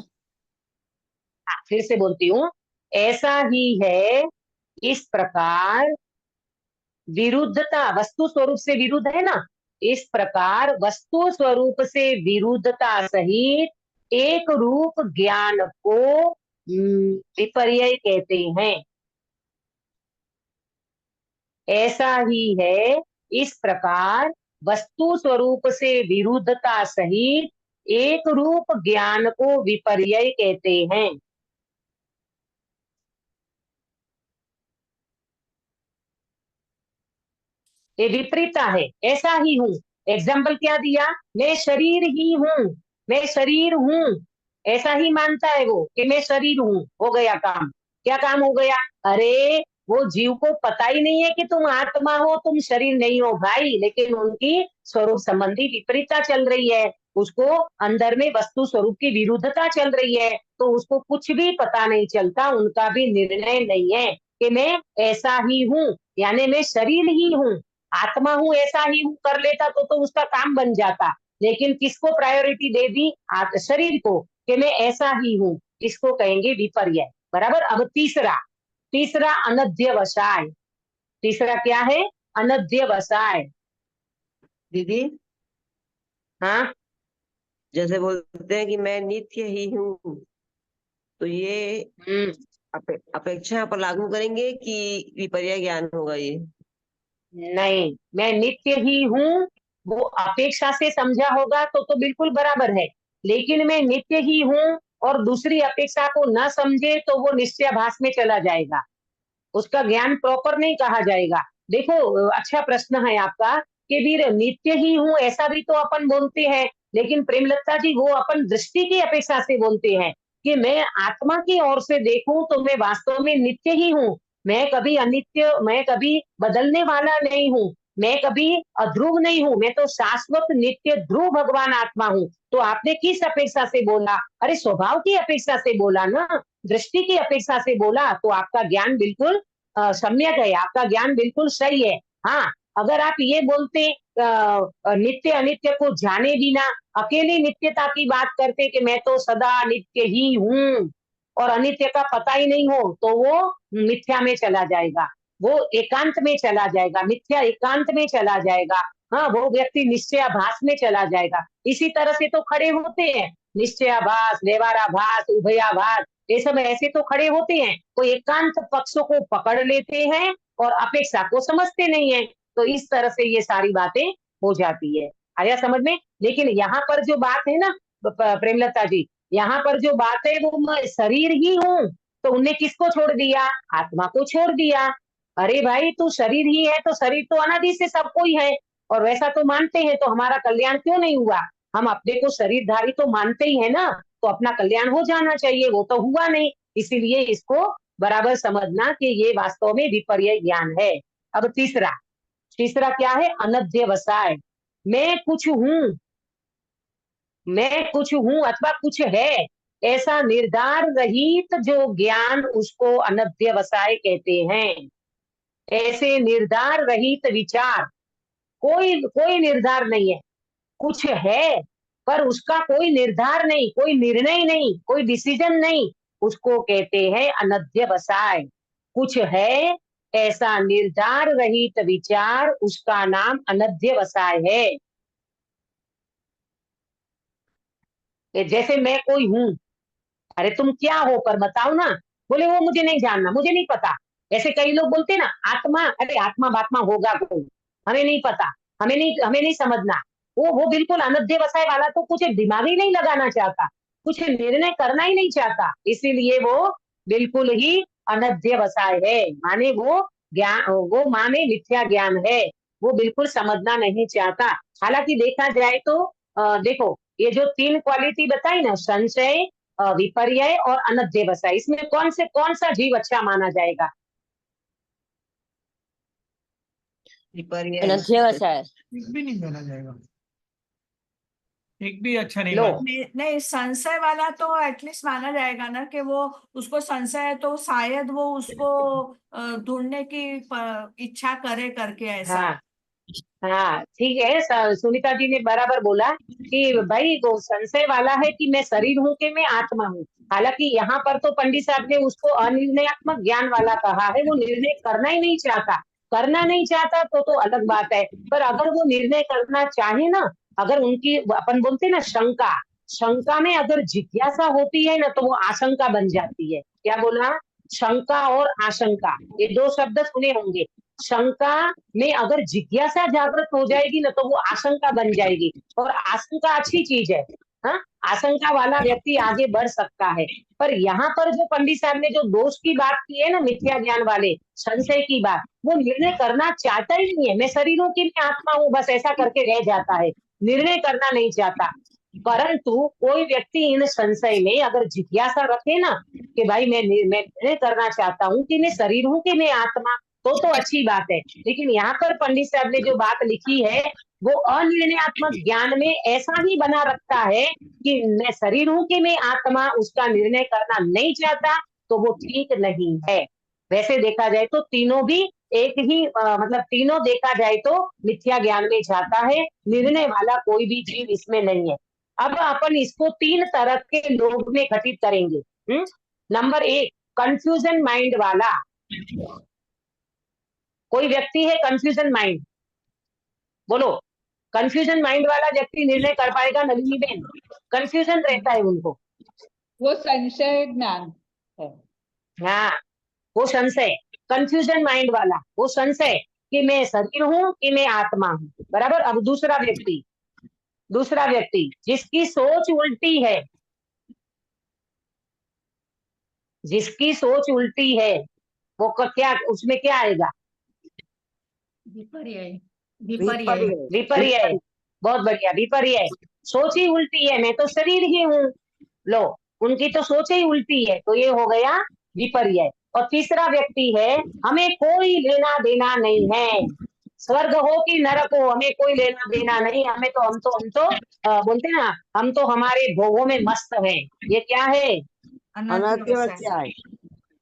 फिर से बोलती हूँ, ऐसा ही है, इस प्रकार विरुद्धता, वस्तु स्वरूप से विरुद्ध है ना, इस प्रकार वस्तु स्वरूप से विरुद्धता सहित एक रूप ज्ञान को विपर्यय कहते हैं। ऐसा ही है, इस प्रकार वस्तु स्वरूप से विरुद्धता सहित एक रूप ज्ञान को विपर्यय कहते हैं। ये विपरीता है। ऐसा ही हूं, एग्जाम्पल क्या दिया? मैं शरीर ही हूं, मैं शरीर हूं, ऐसा ही मानता है वो कि मैं शरीर हूँ, हो गया काम। क्या काम हो गया? अरे वो जीव को पता ही नहीं है कि तुम आत्मा हो, तुम शरीर नहीं हो भाई, लेकिन उनकी स्वरूप संबंधी विपरीतता चल रही है, उसको अंदर में वस्तु स्वरूप की विरुद्धता चल रही है, तो उसको कुछ भी पता नहीं चलता, उनका भी निर्णय नहीं है कि मैं ऐसा ही हूँ, यानी मैं शरीर ही हूँ, आत्मा हूँ, ऐसा ही हूँ कर लेता तो उसका काम बन जाता। लेकिन किसको प्रायोरिटी दे दी? शरीर को, कि मैं ऐसा ही हूँ, इसको कहेंगे विपर्य। बराबर। अब तीसरा, तीसरा अनध्यवसाय। तीसरा क्या है? अनध्यवसाय। दीदी हाँ, जैसे बोलते हैं कि मैं नित्य ही हूँ, तो ये अपेक्षा पर लागू करेंगे कि विपर्य ज्ञान होगा ये? नहीं, मैं नित्य ही हूँ, वो अपेक्षा से समझा होगा तो बिल्कुल बराबर है, लेकिन मैं नित्य ही हूँ और दूसरी अपेक्षा को न समझे तो वो निश्चयाभास में चला जाएगा, उसका ज्ञान प्रॉपर नहीं कहा जाएगा। देखो, अच्छा प्रश्न है आपका कि वीर नित्य ही हूँ ऐसा भी तो अपन बोलते हैं, लेकिन प्रेमलता जी वो अपन दृष्टि की अपेक्षा से बोलते हैं कि मैं आत्मा की ओर से देखूं तो मैं वास्तव में नित्य ही हूँ, मैं कभी अनित्य, मैं कभी बदलने वाला नहीं हूँ, मैं कभी अध्रुव नहीं हूँ, मैं तो शाश्वत नित्य ध्रुव भगवान आत्मा हूँ। तो आपने किस अपेक्षा से बोला? अरे स्वभाव की अपेक्षा से बोला ना, दृष्टि की अपेक्षा से बोला, तो आपका ज्ञान बिल्कुल सम्यक है, आपका ज्ञान बिल्कुल सही है। हाँ, अगर आप ये बोलते नित्य अनित्य को जाने बिना अकेली नित्यता की बात करते कि मैं तो सदा नित्य ही हूँ और अनित्य का पता ही नहीं हो, तो वो मिथ्या में चला जाएगा, वो एकांत में चला जाएगा, मिथ्या एकांत में चला जाएगा। हाँ, वो व्यक्ति निश्चयाभास में चला जाएगा। इसी तरह से तो खड़े होते हैं, निश्चयाभास, व्यवहाराभास, उभयाभास, ये सब ऐसे तो खड़े होते हैं, तो एकांत पक्षों को पकड़ लेते हैं और अपेक्षा को समझते नहीं है, तो इस तरह से ये सारी बातें हो जाती है। आया समझ में? लेकिन यहाँ पर जो बात है ना प्रेमलता जी, यहाँ पर जो बात है वो मैं शरीर ही हूँ, तो उनने किसको छोड़ दिया? आत्मा को छोड़ दिया। अरे भाई तू शरीर ही है, तो शरीर तो अनादि से सबको ही है, और वैसा तो मानते हैं, तो हमारा कल्याण क्यों नहीं हुआ? हम अपने को शरीरधारी तो मानते ही है ना, तो अपना कल्याण हो जाना चाहिए, वो तो हुआ नहीं, इसीलिए इसको बराबर समझना कि ये वास्तव में विपर्य ज्ञान है। अब तीसरा, तीसरा क्या है? अनध्यवसाय। मैं कुछ हूँ, मैं कुछ हूँ अथवा कुछ है, ऐसा निर्धार रहित जो ज्ञान, उसको अनध्यवसाय कहते हैं। ऐसे निर्धार रहित विचार, कोई कोई निर्धार नहीं है, कुछ है पर उसका कोई निर्धार नहीं, कोई निर्णय नहीं, कोई डिसीजन नहीं, उसको कहते हैं अनध्यवसाय। कुछ है ऐसा निर्धार रहित विचार, उसका नाम अनध्यवसाय है। जैसे मैं कोई हूँ, अरे तुम क्या हो पर बताओ ना, बोले वो मुझे नहीं जानना, मुझे नहीं पता। ऐसे कई लोग बोलते ना आत्मा, अरे आत्मा बात्मा होगा कोई, हमें नहीं पता, हमें नहीं समझना। वो बिल्कुल अनध्यवसाय वाला तो कुछ दिमाग ही नहीं लगाना चाहता, कुछ निर्णय करना ही नहीं चाहता, इसीलिए वो बिल्कुल ही अनध्यवसाय है, माने वो ज्ञान, वो माने मिथ्या ज्ञान है, वो बिल्कुल समझना नहीं चाहता। हालांकि देखा जाए तो देखो, ये जो तीन क्वालिटी बताई ना, संशय, विपर्य और अनध्यवसाय, इसमें कौन सा जीव अच्छा माना जाएगा? विपर्य। अनध्यवसाय। एक भी नहीं माना जाएगा, एक भी अच्छा नहीं लो, माना। नहीं, संशय वाला तो एटलीस्ट माना जाएगा ना, कि वो उसको संशय है तो शायद वो उसको ढूंढने की इच्छा करे करके ऐसा। हाँ हाँ ठीक है, सुनीता जी ने बराबर बोला कि भाई वो संशय वाला है कि मैं शरीर हूँ कि मैं आत्मा हूँ। हालांकि यहाँ पर तो पंडित साहब ने उसको अनिर्णयात्मक ज्ञान वाला कहा है, वो निर्णय करना ही नहीं चाहता, करना नहीं चाहता तो अलग बात है, पर अगर वो निर्णय करना चाहे ना, अगर उनकी अपन बोलते ना शंका, शंका में अगर जिज्ञासा होती है ना, तो वो आशंका बन जाती है। क्या बोला? शंका और आशंका, ये दो शब्द सुने होंगे। शंका में अगर जिज्ञासा जागृत हो जाएगी ना, तो वो आशंका बन जाएगी, और आशंका अच्छी चीज है। हाँ, आशंका वाला व्यक्ति आगे बढ़ सकता है। पर यहाँ पर जो पंडित साहब ने जो दोष की बात की है ना, मिथ्या ज्ञान वाले, संशय की बात, वो निर्णय करना चाहता ही नहीं है, मैं शरीरों की मैं आत्मा हूँ, बस ऐसा करके रह जाता है, निर्णय करना नहीं चाहता। परंतु कोई व्यक्ति इन संशय में अगर जिज्ञासा रखे ना कि भाई मैं निर्णय करना चाहता हूँ कि मैं शरीर हूँ कि मैं आत्मा, तो अच्छी बात है। लेकिन यहाँ पर पंडित साहब ने जो बात लिखी है वो अनिर्णयात्मक ज्ञान में ऐसा ही बना रखता है कि मैं शरीर हूँ कि मैं आत्मा, उसका निर्णय करना नहीं चाहता, तो वो ठीक नहीं है। वैसे देखा जाए तो तीनों भी एक ही मतलब तीनों देखा जाए तो मिथ्या ज्ञान में जाता है, निर्णय वाला कोई भी जीव इसमें नहीं है। अब अपन इसको 3 तरह के लोग में घटित करेंगे। नंबर 1, कंफ्यूजन माइंड वाला। कोई व्यक्ति है कंफ्यूजन माइंड, बोलो कंफ्यूजन माइंड वाला व्यक्ति निर्णय कर पाएगा नलिनी बेन? कंफ्यूजन रहता है उनको, वो संशय ज्ञान है। हाँ वो संशय, कंफ्यूजन माइंड वाला वो संशय कि मैं शरीर हूँ कि मैं आत्मा हूँ, बराबर। अब दूसरा व्यक्ति जिसकी सोच उल्टी है, वो क्या, उसमें क्या आएगा? विपर्य। विपर्य। बहुत बढ़िया, विपर्य। सोच ही उल्टी है, मैं तो शरीर ही हूँ। लो, उनकी तो सोच ही उल्टी है, तो ये हो गया विपर्य। और तीसरा व्यक्ति है, हमें कोई लेना देना नहीं है, स्वर्ग हो कि नरक हो हमें कोई लेना देना नहीं, हम तो बोलते हैं ना, हम तो हमारे भोगों में मस्त हैं। ये क्या है? अनध्यवसाय।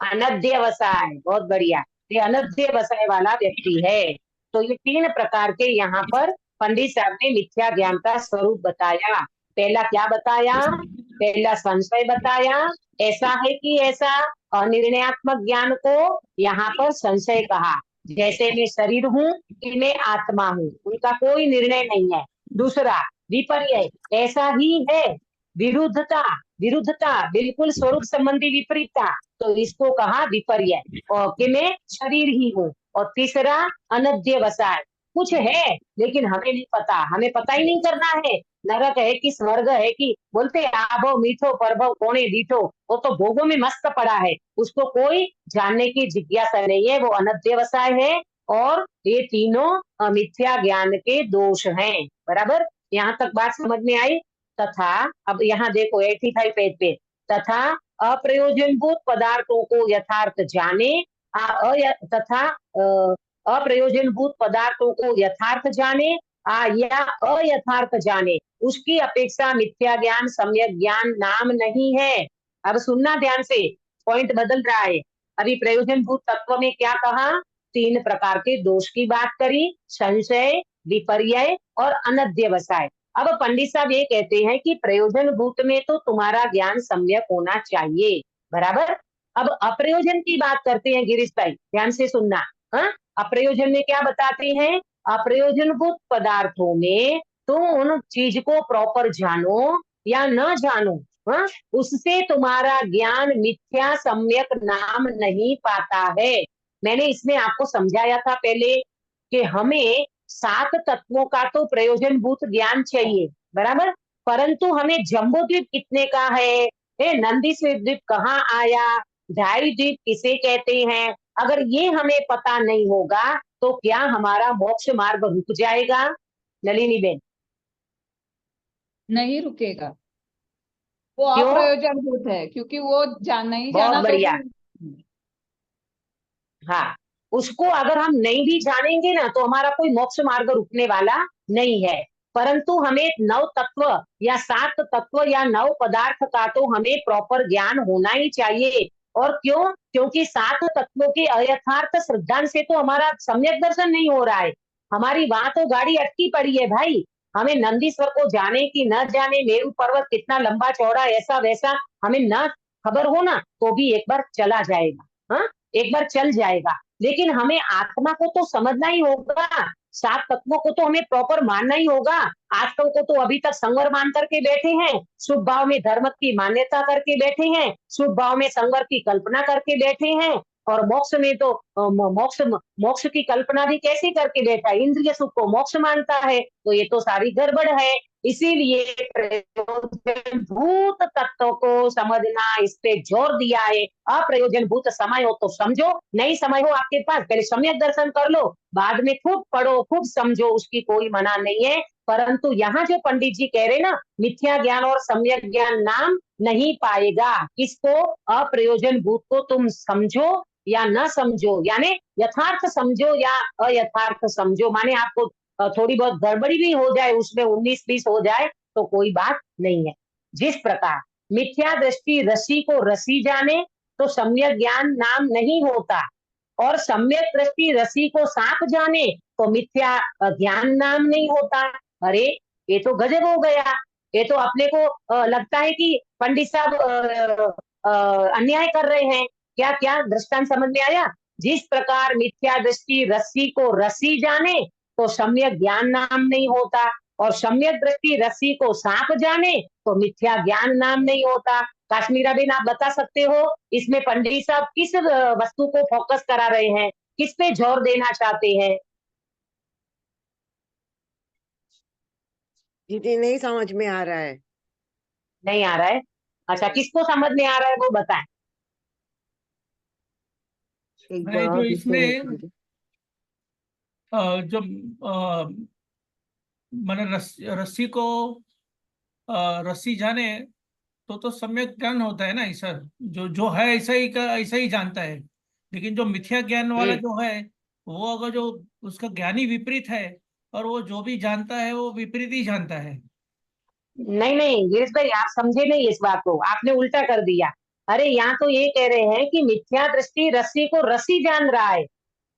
अनध्यवसाय। बहुत बढ़िया, ये अनध्यवसाय वाला व्यक्ति है। तो ये 3 प्रकार के यहाँ पर पंडित साहब ने मिथ्या ज्ञान का स्वरूप बताया। पहला क्या बताया? पहला संशय बताया, ऐसा है कि ऐसा। अनिर्णयात्मक ज्ञान को यहाँ पर संशय कहा, जैसे मैं शरीर हूँ कि मैं आत्मा हूँ, उनका कोई निर्णय नहीं है। दूसरा विपर्य, ऐसा ही है, विरुद्धता बिल्कुल स्वरूप संबंधी विपरीतता, तो इसको कहा विपर्य, और कि मैं शरीर ही हूँ। और तीसरा अनध्यवसाय, कुछ है लेकिन हमें नहीं पता, हमें पता ही नहीं करना है, नरक है कि स्वर्ग है कि, बोलते आभव मीठो परभव कोणे दीठो, वो तो भोगों में मस्त पड़ा है, उसको कोई जानने की जिज्ञासा नहीं है, वो अनध्यवसाय है। और ये तीनों मिथ्या ज्ञान के दोष हैं, बराबर। यहाँ तक बात समझ में आई। तथा अब यहाँ देखो 85 पेज पे, तथा अप्रयोजनभूत पदार्थों को यथार्थ जाने, तथा अप्रयोजनभूत पदार्थों को यथार्थ जाने या अयथार्थ जाने, उसकी अपेक्षा मिथ्या ज्ञान सम्यक ज्ञान नाम नहीं है। अब सुनना ध्यान से, पॉइंट बदल रहा है। अभी प्रयोजनभूत तत्व में क्या कहा? 3 प्रकार के दोष की बात करी, संशय, विपर्य और अनध्यवसाय। अब पंडित साहब ये कहते हैं कि प्रयोजन भूत में तो तुम्हारा ज्ञान सम्यक होना चाहिए, बराबर। अब अप्रयोजन की बात करते हैं गिरीश भाई, ध्यान से सुनना। अप्रयोजन में क्या बताते हैं? अप्रयोजन भूत पदार्थों में तुम उन चीज को प्रॉपर जानो या न जानो, उससे तुम्हारा ज्ञान मिथ्या सम्यक नाम नहीं पाता है। मैंने इसमें आपको समझाया था पहले कि हमें 7 तत्वों का तो प्रयोजन भूत ज्ञान चाहिए, बराबर। परंतु हमें जम्बू द्वीप कितने का है, नंदी द्वीप कहाँ आया, ढाई द्वीप किसे कहते हैं, अगर ये हमें पता नहीं होगा तो क्या हमारा मोक्ष मार्ग रुक जाएगा नलिनी बेन? नहीं रुकेगा, वो क्यों? अप्रयोजनभूत है, क्योंकि वो नहीं बहुत जाना तो बढ़िया। हाँ, उसको अगर हम नहीं भी जानेंगे ना तो हमारा कोई मोक्ष मार्ग रुकने वाला नहीं है। परंतु हमें 9 तत्व या 7 तत्व या 9 पदार्थ का तो हमें प्रॉपर ज्ञान होना ही चाहिए। और क्यों? क्योंकि 7 तत्वों के अयथार्थ श्रद्धांत से तो हमारा सम्यक दर्शन नहीं हो रहा है, हमारी वहां तो गाड़ी अटकी पड़ी है भाई। हमें नंदीश्वर को जाने की न जाने, मेरू पर्वत कितना लंबा चौड़ा ऐसा वैसा हमें न खबर हो ना तो भी एक बार चला जाएगा, हाँ एक बार चल जाएगा। लेकिन हमें आत्मा को तो समझना ही होगा, 7 तत्वों को तो हमें प्रॉपर मानना ही होगा। आजकल को तो अभी तक संवर मान करके बैठे हैं, शुभ भाव में धर्म की मान्यता करके बैठे हैं, शुभ भाव में संवर की कल्पना करके बैठे हैं, और मोक्ष में तो मोक्ष की कल्पना भी कैसे करके बैठा है, इंद्रिय सुख को मोक्ष मानता है, तो ये तो सारी गड़बड़ है। इसीलिए प्रयोजनभूत तत्व को समझना, इस पे जोर दिया है। अप्रयोजनभूत समय हो तो समझो, नहीं समय हो आपके पास, पहले सम्यक दर्शन कर लो, बाद में खूब पढ़ो, खूब समझो, उसकी कोई मना नहीं है। परंतु यहाँ जो पंडित जी कह रहे ना, मिथ्या ज्ञान और सम्यक ज्ञान नाम नहीं पाएगा। किसको? अप्रयोजनभूत को तुम समझो या न समझो, यानी यथार्थ समझो या अयथार्थ समझो, माने आपको थोड़ी बहुत गड़बड़ी भी हो जाए, उसमें 19-20 हो जाए तो कोई बात नहीं है। जिस प्रकार मिथ्या दृष्टि रसी को रसी जाने तो सम्यक ज्ञान नाम नहीं होता, और सम्यक दृष्टि रसी को सांप जाने तो मिथ्या ज्ञान नाम नहीं होता। अरे ये तो गजब हो गया, ये तो अपने को लगता है कि पंडित साहब अन्याय कर रहे हैं। क्या क्या दृष्टांत समझ में आया? जिस प्रकार मिथ्या दृष्टि रस्सी को रसी जाने तो सम्यक ज्ञान नाम नहीं होता, और सम्यक दृष्टि रस्सी को सांप जाने तो मिथ्या ज्ञान नाम नहीं होता। काश्मीरा बेन, आप बता सकते हो इसमें पंडित साहब किस वस्तु को फोकस करा रहे हैं, किस पे जोर देना चाहते हैं? दीदी नहीं समझ में आ रहा है। नहीं आ रहा है? अच्छा, किसको समझ में आ रहा है वो बताएं। एक नहीं, बार जो फिर से इसमें बोलिए। जो मैंने रस्सी को रस्सी जाने तो सम्यक ज्ञान होता है ना ईश्वर, जो जो है ऐसा ही जानता है। लेकिन जो मिथ्या ज्ञान वाला जो है, वो अगर जो उसका ज्ञानी विपरीत है, और वो जो भी जानता है वो विपरीत ही जानता है। नहीं नहीं गिरीश भाई, आप समझे नहीं इस बात को, आपने उल्टा कर दिया। अरे यहाँ तो ये कह रहे हैं कि मिथ्या दृष्टि रस्सी को रस्सी जान रहा है,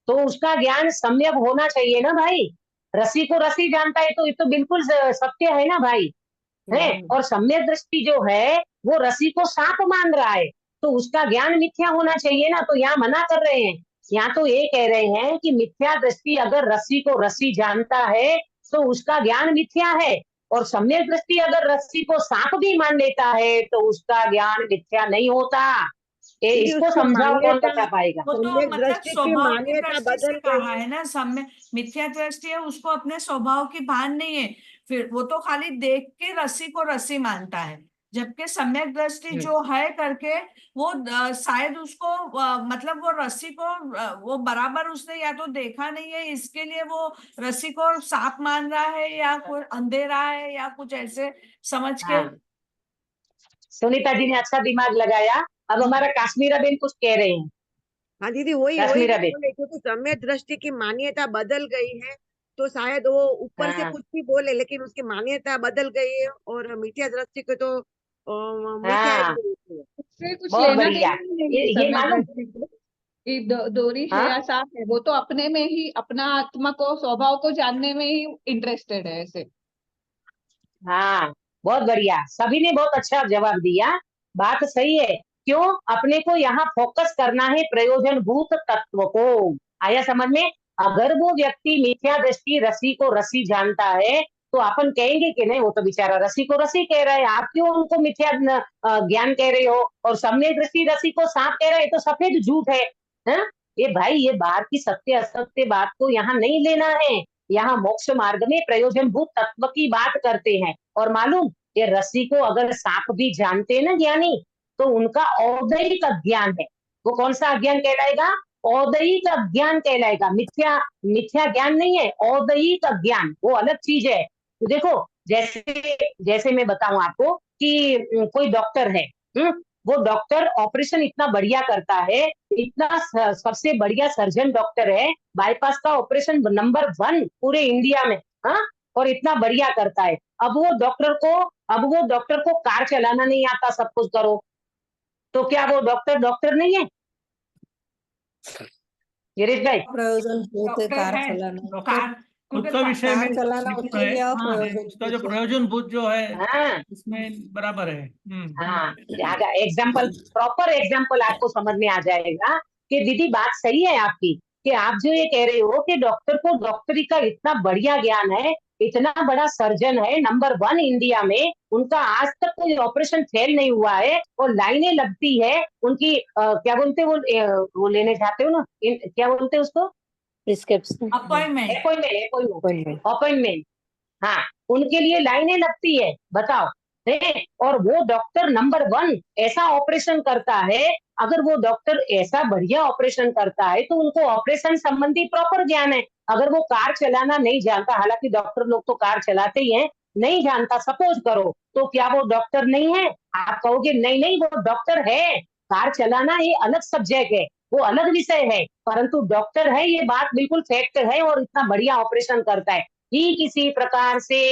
तो उसका ज्ञान सम्यक होना चाहिए ना भाई। रस्सी को रस्सी जानता है तो ये तो बिल्कुल सत्य है ना भाई, है। और सम्यक दृष्टि जो है वो रस्सी को सांप मान रहा है, तो उसका ज्ञान मिथ्या होना चाहिए ना। तो यहाँ मना कर रहे हैं, यहाँ तो ये कह रहे हैं कि मिथ्या दृष्टि अगर रस्सी को रस्सी जानता है तो उसका ज्ञान मिथ्या है, और सम्यक दृष्टि अगर रस्सी को सांप भी मान लेता है तो उसका ज्ञान मिथ्या नहीं होता। दीदी इसको उसकी समझाओ, कौन मान्यता, बता पाएगा? वो तो सम्यक मतलब दृष्टि की स्वभाव की मान्यता दृष्टि से बदल कहा गई। है ना, सम्य मिथ्या दृष्टि है, उसको अपने स्वभाव की भान नहीं है। फिर वो तो खाली देख के रस्सी को रस्सी मानता है, जबकि सम्यक दृष्टि जो है करके वो शायद उसको मतलब वो रस्सी को वो बराबर उसने या तो देखा नहीं है, इसके लिए वो रस्सी को सांप मान रहा है, या कोई अंधेरा है, या कुछ ऐसे समझ के। हाँ, सुनीता जी ने अच्छा दिमाग लगाया। अब हमारा काश्मीरा बेन कुछ कह रहे हैं। हाँ दीदी, वही वही काश्मीरा मैं बेन, बोले, क्योंकि सम्यक दृष्टि की मान्यता बदल गई है, तो शायद वो ऊपर से हाँ कुछ भी बोले लेकिन उसकी मान्यता बदल गई है, और मिथ्या दृष्टि को तो मिथ्या ही हाँ, बोलते हैं। उससे कुछ बहुत लेना बढ़िया। देना ही नहीं है ये समय मालूम, दृष्टि को, कि दोरी है हाँ या सांप है, वो तो अपने में ही अपना आत्मा को स्वभाव को जानने में ही इंटरेस्टेड है ऐसे। हाँ, बहुत बढ़िया, सभी ने बहुत अच्छा जवाब दिया। बात सही है। क्यों? अपने को यहाँ फोकस करना है प्रयोजनभूत तत्व को। आया समझ में? अगर वो व्यक्ति मिथ्या दृष्टि रस्सी को रस्सी जानता है तो अपन कहेंगे कि नहीं, वो तो बेचारा रस्सी को रस्सी कह रहा है, आप क्यों उनको मिथ्या ज्ञान कह रहे हो? और सम्यक दृष्टि रस्सी को सांप कह रहा है, तो सफेद झूठ है। हाँ? ये भाई, ये बाहर की सत्य असत्य बात को यहाँ नहीं लेना है। यहाँ मोक्ष मार्ग में प्रयोजनभूत तत्व की बात करते हैं। और मालूम, ये रस्सी को अगर सांप भी जानते हैं ना ज्ञानी, तो उनका औदयिक ज्ञान है। वो कौन सा ज्ञान कहलाएगा? औदयिक ज्ञान कहलाएगा। मिथ्या मिथ्या ज्ञान नहीं है, औदयिक ज्ञान वो अलग चीज है। तो देखो, जैसे जैसे मैं बताऊं आपको कि कोई डॉक्टर है, वो डॉक्टर ऑपरेशन इतना बढ़िया करता है, इतना सबसे बढ़िया सर्जन डॉक्टर है, बाईपास का ऑपरेशन नंबर 1 पूरे इंडिया में। हाँ, और इतना बढ़िया करता है। अब वो डॉक्टर को कार चलाना नहीं आता, सब कुछ करो, तो क्या वो डॉक्टर डॉक्टर नहीं है गिरीश भाई? प्रयोजन भूत है डॉक्टर कार है, चलाना, कार खुद का विषय में कार चलाना निपुण उसके है। लिए और हाँ, प्रयोजन उसका जो भूत है। प्रयोजन बुद्ध जो है हाँ इसमें बराबर है। हाँ, एग्जाम्पल, प्रॉपर एग्जाम्पल आपको समझ में आ जाएगा कि दीदी बात सही है आपकी, कि आप जो ये कह रहे हो कि डॉक्टर को डॉक्टरी का इतना बढ़िया ज्ञान है, इतना बड़ा सर्जन है, नंबर 1 इंडिया में, उनका आज तक कोई ऑपरेशन फेल नहीं हुआ है, और लाइनें लगती है उनकी क्या बोलते हैं वो लेने जाते हो ना, क्या बोलते हैं उसको? Prescription, appointment. Appointment, appointment. हाँ, हाँ, उनके लिए लाइनें लगती है, बताओ है। और वो डॉक्टर नंबर 1 ऐसा ऑपरेशन करता है, अगर वो डॉक्टर ऐसा बढ़िया ऑपरेशन करता है तो उनको ऑपरेशन संबंधी प्रॉपर ज्ञान है। अगर वो कार चलाना नहीं जानता, हालांकि डॉक्टर लोग तो कार चलाते ही हैं, नहीं जानता सपोज करो, तो क्या वो डॉक्टर नहीं है? आप कहोगे नहीं नहीं वो डॉक्टर है, कार चलाना ये अलग सब्जेक्ट है, वो अलग विषय है, परंतु डॉक्टर है, ये बात बिल्कुल फैक्ट है और इतना बढ़िया ऑपरेशन करता है। ठीक इसी प्रकार से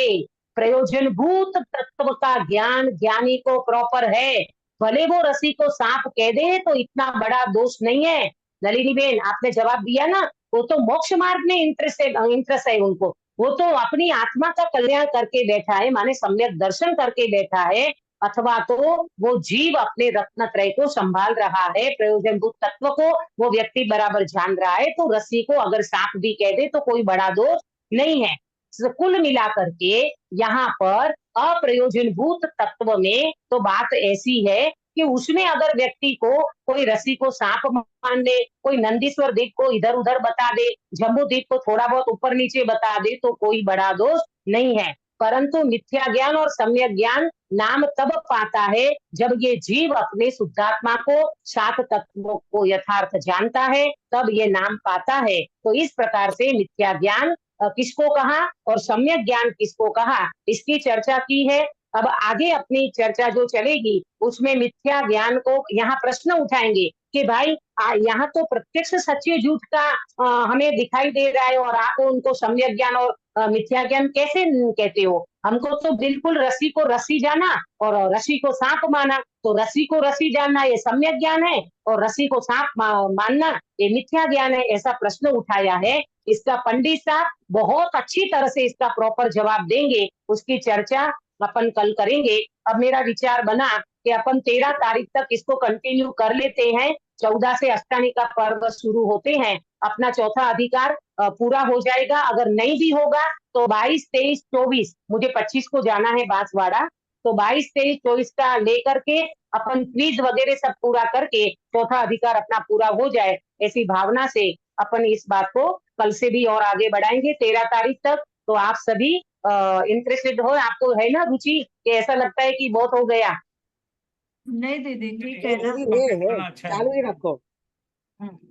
प्रयोजनभूत तत्व का ज्ञान ज्ञानी को प्रॉपर है, भले वो रस्सी को सांप कह दे तो इतना बड़ा दोष नहीं है। नलिनी बेन, आपने जवाब दिया ना, वो तो मोक्ष मार्ग में इंटरेस्ट है उनको, वो तो अपनी आत्मा का कल्याण करके बैठा है, माने सम्यक दर्शन करके बैठा है, अथवा तो वो जीव अपने रत्नत्रय को संभाल रहा है, प्रयोजनभूत तत्व को वो व्यक्ति बराबर जान रहा है, तो रस्सी को अगर सांप भी कह दे तो कोई बड़ा दोष नहीं है। कुल मिलाकर के यहाँ पर अप्रयोजनभूत तत्व में तो बात ऐसी है कि उसमें अगर व्यक्ति को कोई रस्सी को सांप मान ले, कोई नंदीश्वर द्वीप को इधर उधर बता दे, जम्बू द्वीप को थोड़ा बहुत ऊपर नीचे बता दे, तो कोई बड़ा दोष नहीं है। परंतु मिथ्या ज्ञान और सम्यक ज्ञान नाम तब पाता है जब ये जीव अपने शुद्धात्मा को, सात तत्वों को यथार्थ जानता है, तब ये नाम पाता है। तो इस प्रकार से मिथ्या ज्ञान किसको कहा और सम्यक ज्ञान किसको कहा, इसकी चर्चा की है। अब आगे अपनी चर्चा जो चलेगी उसमें मिथ्या ज्ञान को यहाँ प्रश्न उठाएंगे कि भाई यहाँ तो प्रत्यक्ष सच्चे झूठ का हमें दिखाई दे रहा है और आप उनको सम्यक ज्ञान और मिथ्या ज्ञान कैसे कहते हो? हमको तो बिल्कुल रस्सी को रस्सी जाना और रस्सी को सांप माना, तो रस्सी को रस्सी जानना ये सम्यक ज्ञान है और रस्सी को सांप मानना ये मिथ्या ज्ञान है, ऐसा प्रश्न उठाया है। इसका पंडित साहब बहुत अच्छी तरह से इसका प्रॉपर जवाब देंगे, उसकी चर्चा अपन कल करेंगे। अब मेरा विचार बना कि अपन 13 तारीख तक इसको कंटिन्यू कर लेते हैं, 14 से अष्टानी का पर्व शुरू होते हैं, अपना चौथा अधिकार पूरा हो जाएगा। अगर नहीं भी होगा तो 22, 23, 24, मुझे 25 को जाना है बांसवाड़ा, तो 22, 23, 24 का लेकर के अपन क्विज वगैरह सब पूरा करके चौथा अधिकार अपना पूरा हो जाए, ऐसी भावना से अपन इस बात को कल से भी और आगे बढ़ाएंगे 13 तारीख तक। तो आप सभी इंटरेस्टेड हो, आपको है ना रुचि, कि ऐसा लगता है कि बहुत हो गया? नहीं दीदी ठीक है ना। है, चालू ही रखो।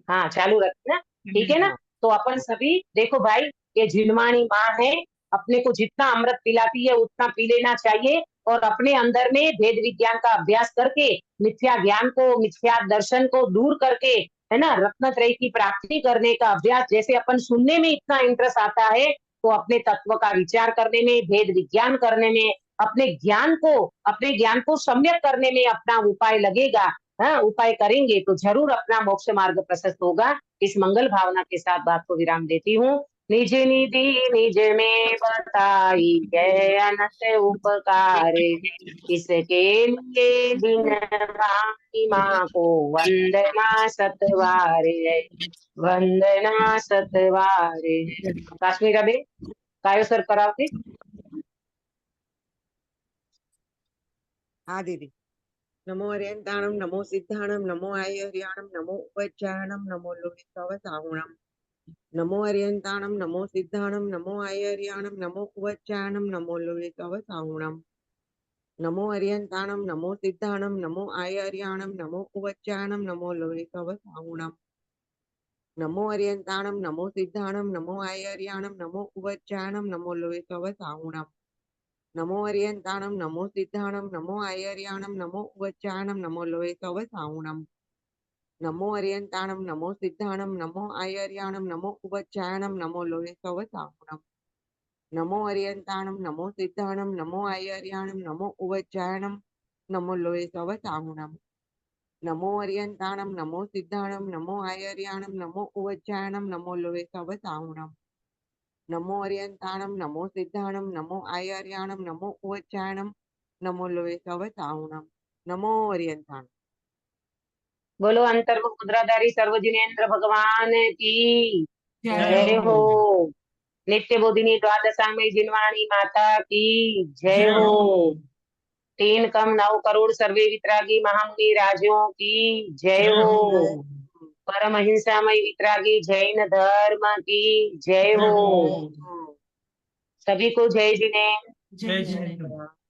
हाँ चालू रखना, ठीक है ना। हाँ। तो अपन सभी देखो भाई, ये झिलमानी माँ है, अपने को जितना अमृत पिलाती है उतना पी लेना चाहिए और अपने अंदर में भेद विज्ञान का अभ्यास करके मिथ्या ज्ञान को, मिथ्या दर्शन को दूर करके, है ना, रत्नत्रय की प्राप्ति करने का अभ्यास। जैसे अपन सुनने में इतना इंटरेस्ट आता है तो अपने तत्व का विचार करने में, भेद विज्ञान करने में, अपने ज्ञान को सम्यक करने में अपना उपाय लगेगा। हाँ, उपाय करेंगे तो जरूर अपना मोक्ष मार्ग प्रशस्त होगा। इस मंगल भावना के साथ बात को विराम देती हूँ। निज निधि निज में बताई गए अनंत उपकार, इसके लिए दिन रानी माँ को वंदना सतवार है, वंदना सतवार है। काश्मीरा बे कायो सर करावते? हाँ दीदी। नमो अर्यंताणम, नमो सिद्धाणम, नमो आयर्याणम, नमो उपज्जायणम, नमो लोहितवसाहुणम। नमो अर्यंताणम, नमो सिद्धाणम, नमो आयर्याणम, नमो उपज्जायणम, नमो लोहितवसाहुणम। नमो अर्यंताणम, नमो सिद्धाणम, नमो आयर्याणम, नमो उपज्जायणम, नमो लोहितवसाहुणम। नमो अर्यंताणम, नमो सिद्धाणम, नमो आयर्याणम, नमो उपज्जायणम, नमो लोहितवसाहुणम। नमो अर्यंताणम, नमो सिद्धाणम, नमो आयर्याणम, नमो उपज्जायणम, नमो लोहितवसाहुणम। नमो अर्यंताणम, नमो सिद्धाणम, नमो आयर्याणम, नमो उपज्जायणम, नमो लोहितवसाहुणम। नमो अर्यंताणम, नमो सिद्धाणम, नमो आयर्याणम, नमो उपज्जायणम, नमो लोहितवसाहुणम। नमो अर्यंताणम, नमो सिद्धाणम, नमो आयर्याणम, नमो उपज्जायणम, नमो लोहितवसाहुणम। नमो अर्यंताणम, नमो सिद्धाणम, नमो आयर्याणम, नमो उपज्जायणम, नमो लोहितवसाहुणम। नमो अर्यंताणम। बोलो अंतर्मुख मुद्राधारी सर्वजिनेन्द्र भगवान की जय हो। नित्य बोधिनी द्वादशांगी जिनवाणी माता की जय हो। 3 कम 9 करोड़ सर्वे वितरागी महामुनि राजों की जय हो। परम अहिंसामय वितरागी जैन धर्म की जय हो। सभी को जय जिनेन्द्र। जय जय जिनेन्द्र। जिनेन्द्र।